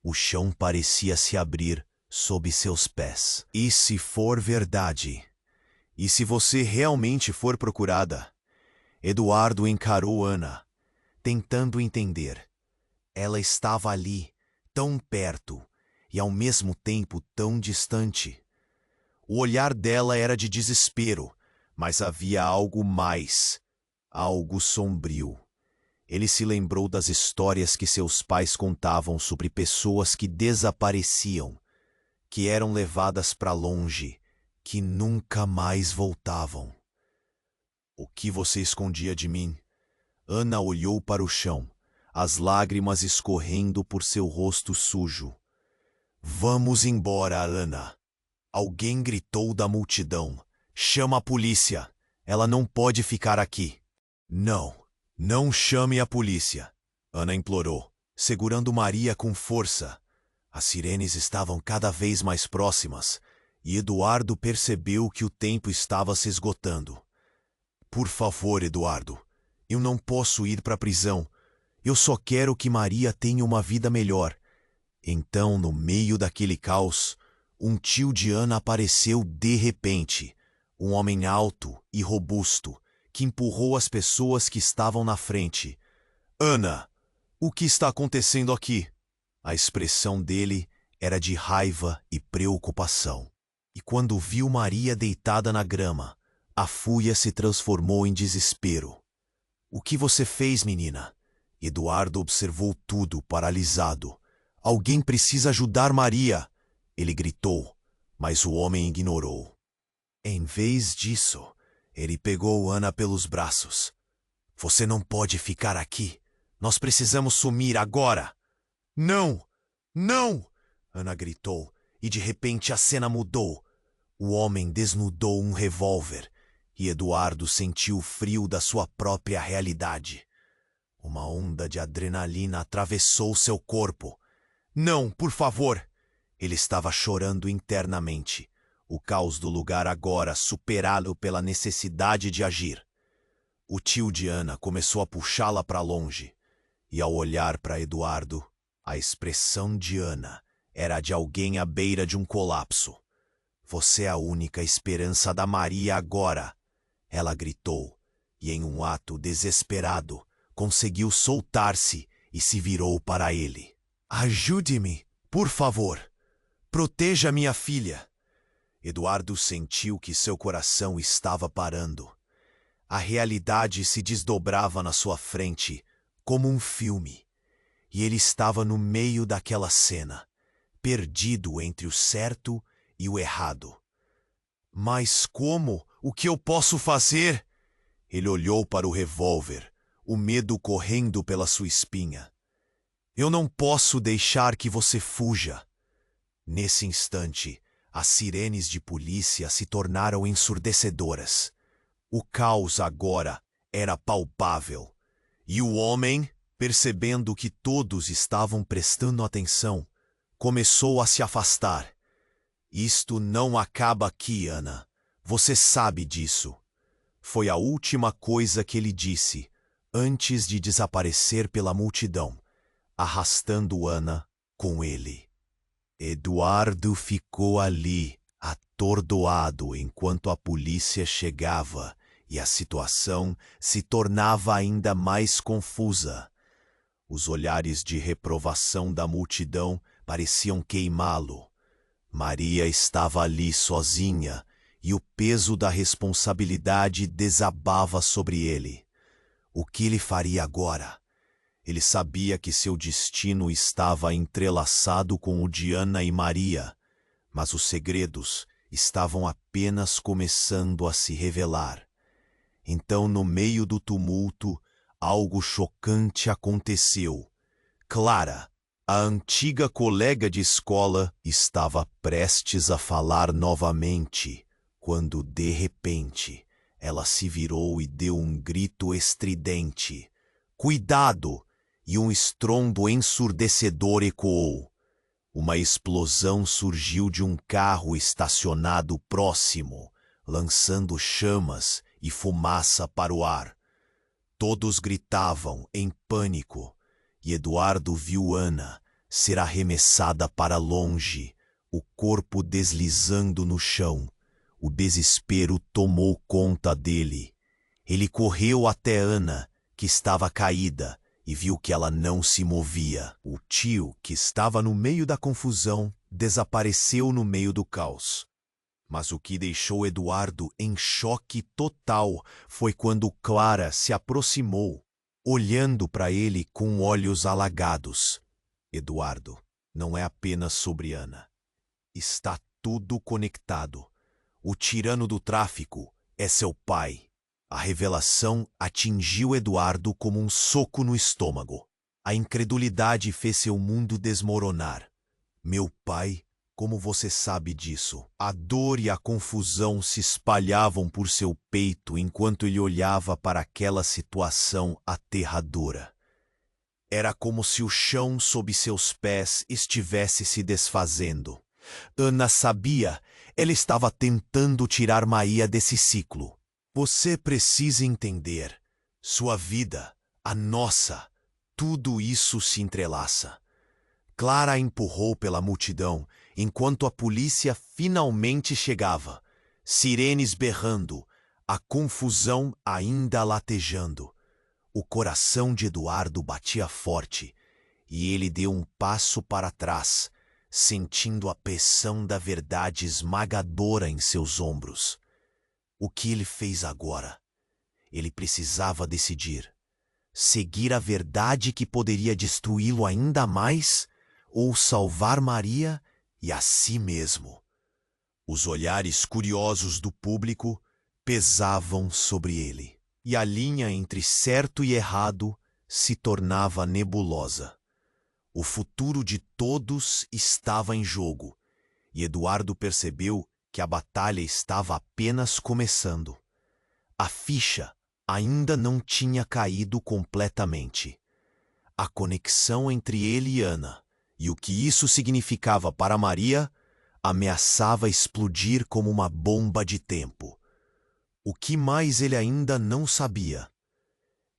O chão parecia se abrir sob seus pés. "E se for verdade? E se você realmente for procurada?" Eduardo encarou Ana, tentando entender. Ela estava ali, tão perto, e ao mesmo tempo tão distante. O olhar dela era de desespero, mas havia algo mais, algo sombrio. Ele se lembrou das histórias que seus pais contavam sobre pessoas que desapareciam, que eram levadas para longe, que nunca mais voltavam. O que você escondia de mim? Ana olhou para o chão, as lágrimas escorrendo por seu rosto sujo. Vamos embora, Ana. Alguém gritou da multidão. Chama a polícia. Ela não pode ficar aqui. Não, não chame a polícia, Ana implorou, segurando Maria com força. As sirenes estavam cada vez mais próximas, e Eduardo percebeu que o tempo estava se esgotando. Por favor, Eduardo, eu não posso ir para a prisão. Eu só quero que Maria tenha uma vida melhor. Então, no meio daquele caos, um tio de Ana apareceu de repente, um homem alto e robusto, que empurrou as pessoas que estavam na frente. Ana, o que está acontecendo aqui? A expressão dele era de raiva e preocupação. E quando viu Maria deitada na grama, a fúria se transformou em desespero. O que você fez, menina? Eduardo observou tudo, paralisado. Alguém precisa ajudar Maria! Ele gritou, mas o homem ignorou. Em vez disso, ele pegou Ana pelos braços. Você não pode ficar aqui. Nós precisamos sumir agora. Não! Não! Ana gritou, e de repente a cena mudou. O homem desnudou um revólver, e Eduardo sentiu o frio da sua própria realidade. Uma onda de adrenalina atravessou seu corpo. Não, por favor! Ele estava chorando internamente. O caos do lugar agora superá-lo pela necessidade de agir. O tio de Ana começou a puxá-la para longe. E ao olhar para Eduardo, a expressão de Ana era a de alguém à beira de um colapso. Você é a única esperança da Maria agora! Ela gritou, e em um ato desesperado, conseguiu soltar-se e se virou para ele. Ajude-me, por favor! Proteja minha filha! Eduardo sentiu que seu coração estava parando. A realidade se desdobrava na sua frente, como um filme. E ele estava no meio daquela cena, perdido entre o certo e o errado. Mas como? O que eu posso fazer? Ele olhou para o revólver, o medo correndo pela sua espinha. Eu não posso deixar que você fuja. Nesse instante, as sirenes de polícia se tornaram ensurdecedoras. O caos agora era palpável. E o homem, percebendo que todos estavam prestando atenção, começou a se afastar. Isto não acaba aqui, Ana. Você sabe disso. Foi a última coisa que ele disse, antes de desaparecer pela multidão, arrastando Ana com ele. Eduardo ficou ali, atordoado, enquanto a polícia chegava e a situação se tornava ainda mais confusa. Os olhares de reprovação da multidão pareciam queimá-lo. Maria estava ali sozinha e o peso da responsabilidade desabava sobre ele. O que ele faria agora? Ele sabia que seu destino estava entrelaçado com o de Ana e Maria, mas os segredos estavam apenas começando a se revelar. Então, no meio do tumulto, algo chocante aconteceu. Clara, a antiga colega de escola, estava prestes a falar novamente, quando, de repente, ela se virou e deu um grito estridente. Cuidado! E um estrondo ensurdecedor ecoou. Uma explosão surgiu de um carro estacionado próximo, lançando chamas e fumaça para o ar. Todos gritavam em pânico, e Eduardo viu Ana ser arremessada para longe, o corpo deslizando no chão. O desespero tomou conta dele. Ele correu até Ana, que estava caída, e viu que ela não se movia. O tio, que estava no meio da confusão, desapareceu no meio do caos. Mas o que deixou Eduardo em choque total foi quando Clara se aproximou, olhando para ele com olhos alagados. Eduardo, não é apenas sobre Ana. Está tudo conectado. O tirano do tráfico é seu pai. A revelação atingiu Eduardo como um soco no estômago. A incredulidade fez seu mundo desmoronar. Meu pai, como você sabe disso? A dor e a confusão se espalhavam por seu peito enquanto ele olhava para aquela situação aterradora. Era como se o chão sob seus pés estivesse se desfazendo. Ana sabia, ela estava tentando tirar Maria desse ciclo. Você precisa entender. Sua vida, a nossa, tudo isso se entrelaça. Clara a empurrou pela multidão, enquanto a polícia finalmente chegava. Sirenes berrando, a confusão ainda latejando. O coração de Eduardo batia forte, e ele deu um passo para trás, sentindo a pressão da verdade esmagadora em seus ombros. O que ele fez agora? Ele precisava decidir. Seguir a verdade que poderia destruí-lo ainda mais, ou salvar Maria e a si mesmo? Os olhares curiosos do público pesavam sobre ele, e a linha entre certo e errado se tornava nebulosa. O futuro de todos estava em jogo, e Eduardo percebeu que a batalha estava apenas começando. A ficha ainda não tinha caído completamente. A conexão entre ele e Ana, e o que isso significava para Maria, ameaçava explodir como uma bomba de tempo. O que mais ele ainda não sabia?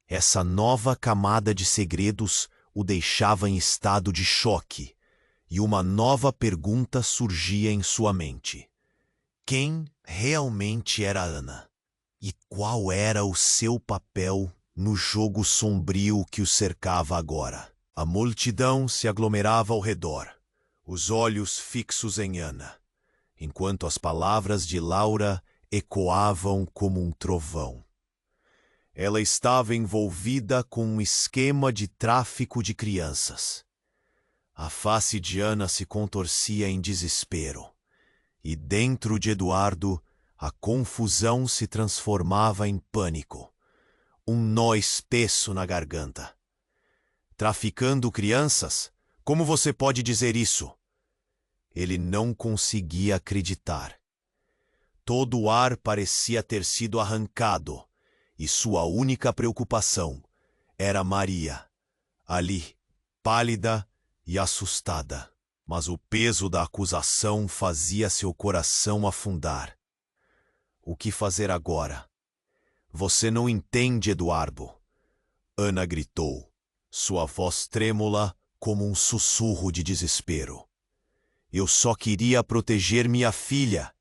Essa nova camada de segredos o deixava em estado de choque, e uma nova pergunta surgia em sua mente. Quem realmente era Ana? E qual era o seu papel no jogo sombrio que o cercava agora? A multidão se aglomerava ao redor, os olhos fixos em Ana, enquanto as palavras de Laura ecoavam como um trovão. Ela estava envolvida com um esquema de tráfico de crianças. A face de Ana se contorcia em desespero, e dentro de Eduardo, a confusão se transformava em pânico, um nó espesso na garganta. Traficando crianças? Como você pode dizer isso? Ele não conseguia acreditar. Todo o ar parecia ter sido arrancado, e sua única preocupação era Maria, ali, pálida e assustada. Mas o peso da acusação fazia seu coração afundar. O que fazer agora? Você não entende, Eduardo. Ana gritou, sua voz trêmula como um sussurro de desespero. Eu só queria proteger minha filha.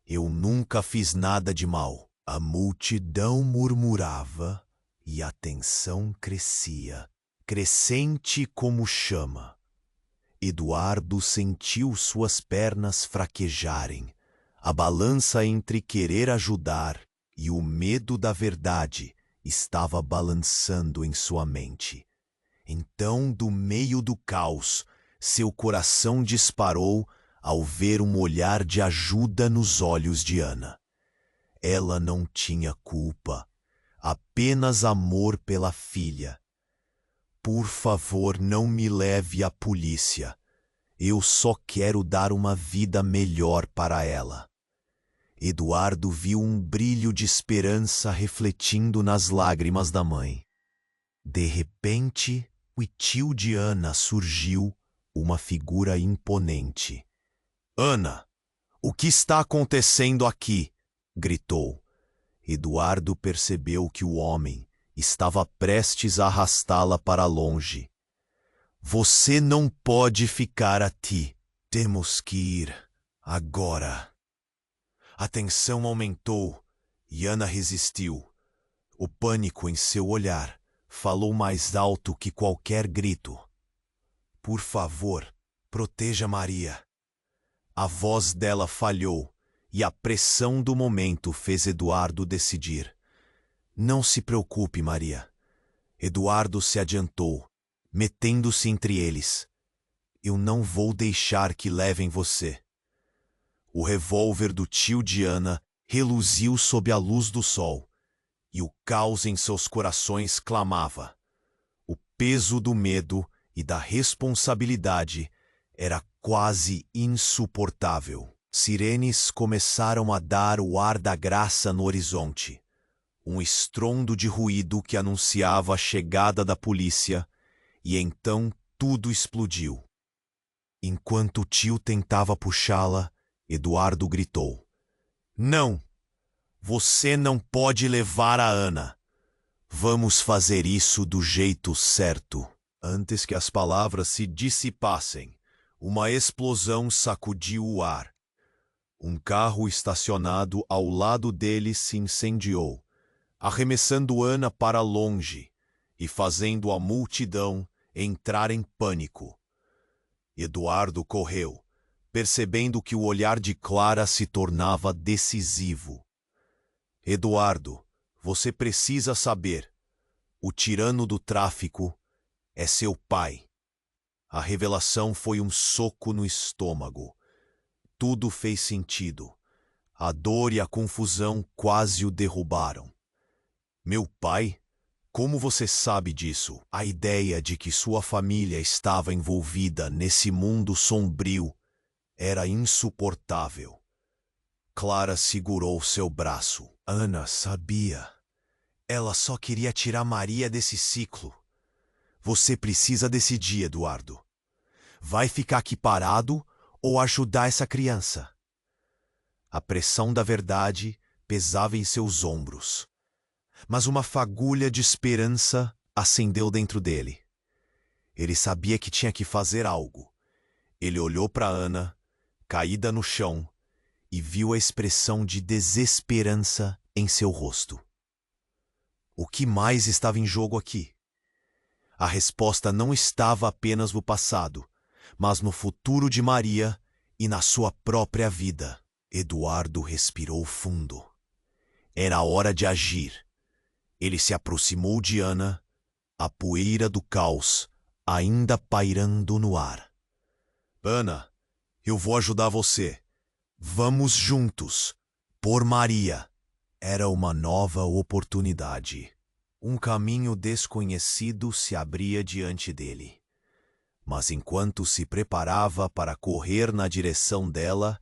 Eu nunca fiz nada de mal. A multidão murmurava e a tensão crescia, crescente como chama. Eduardo sentiu suas pernas fraquejarem, a balança entre querer ajudar e o medo da verdade estava balançando em sua mente. Então, do meio do caos, seu coração disparou ao ver um olhar de ajuda nos olhos de Ana. Ela não tinha culpa, apenas amor pela filha. Por favor, não me leve à polícia. Eu só quero dar uma vida melhor para ela. Eduardo viu um brilho de esperança refletindo nas lágrimas da mãe. De repente, o tio de Ana surgiu, uma figura imponente. Ana, o que está acontecendo aqui? Gritou. Eduardo percebeu que o homem estava prestes a arrastá-la para longe. Você não pode ficar aqui. Temos que ir agora. A tensão aumentou e Ana resistiu. O pânico em seu olhar falou mais alto que qualquer grito. Por favor, proteja Maria. A voz dela falhou e a pressão do momento fez Eduardo decidir. Não se preocupe, Maria. Eduardo se adiantou, metendo-se entre eles. Eu não vou deixar que levem você. O revólver do tio Diana reluziu sob a luz do sol, e o caos em seus corações clamava. O peso do medo e da responsabilidade era quase insuportável. Sirenes começaram a dar o ar da graça no horizonte. Um estrondo de ruído que anunciava a chegada da polícia, e então tudo explodiu. Enquanto o tio tentava puxá-la, Eduardo gritou. Não! Você não pode levar a Ana. Vamos fazer isso do jeito certo. Antes que as palavras se dissipassem, uma explosão sacudiu o ar. Um carro estacionado ao lado dele se incendiou, arremessando Ana para longe e fazendo a multidão entrar em pânico. Eduardo correu, percebendo que o olhar de Clara se tornava decisivo. Eduardo, você precisa saber. O tirano do tráfico é seu pai. A revelação foi um soco no estômago. Tudo fez sentido. A dor e a confusão quase o derrubaram. Meu pai? Como você sabe disso? A ideia de que sua família estava envolvida nesse mundo sombrio era insuportável. Clara segurou seu braço. Ana sabia. Ela só queria tirar Maria desse ciclo. Você precisa decidir, Eduardo. Vai ficar aqui parado ou ajudar essa criança? A pressão da verdade pesava em seus ombros. Mas uma fagulha de esperança acendeu dentro dele. Ele sabia que tinha que fazer algo. Ele olhou para Ana, caída no chão, e viu a expressão de desesperança em seu rosto. O que mais estava em jogo aqui? A resposta não estava apenas no passado, mas no futuro de Maria e na sua própria vida. Eduardo respirou fundo. Era hora de agir. Ele se aproximou de Ana, a poeira do caos ainda pairando no ar. Ana, eu vou ajudar você. Vamos juntos. Por Maria. Era uma nova oportunidade. Um caminho desconhecido se abria diante dele. Mas enquanto se preparava para correr na direção dela,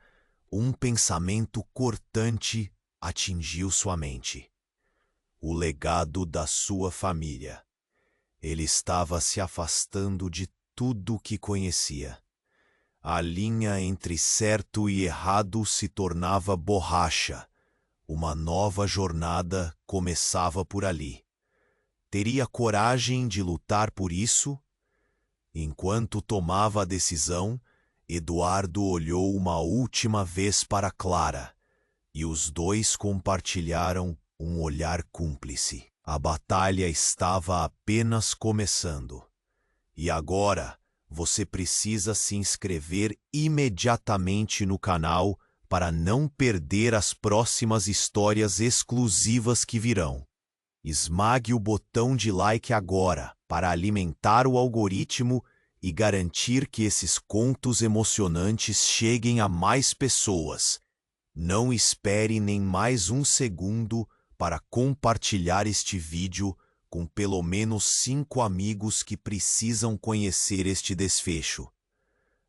um pensamento cortante atingiu sua mente. O legado da sua família. Ele estava se afastando de tudo o que conhecia. A linha entre certo e errado se tornava borracha. Uma nova jornada começava por ali. Teria coragem de lutar por isso? Enquanto tomava a decisão, Eduardo olhou uma última vez para Clara, e os dois compartilharam um olhar cúmplice. A batalha estava apenas começando. E agora, você precisa se inscrever imediatamente no canal para não perder as próximas histórias exclusivas que virão. Esmague o botão de like agora para alimentar o algoritmo e garantir que esses contos emocionantes cheguem a mais pessoas. Não espere nem mais um segundo para compartilhar este vídeo com pelo menos 5 amigos que precisam conhecer este desfecho.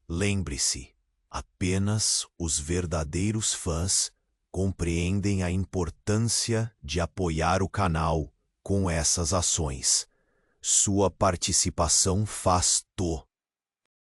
Lembre-se, apenas os verdadeiros fãs compreendem a importância de apoiar o canal com essas ações. Sua participação faz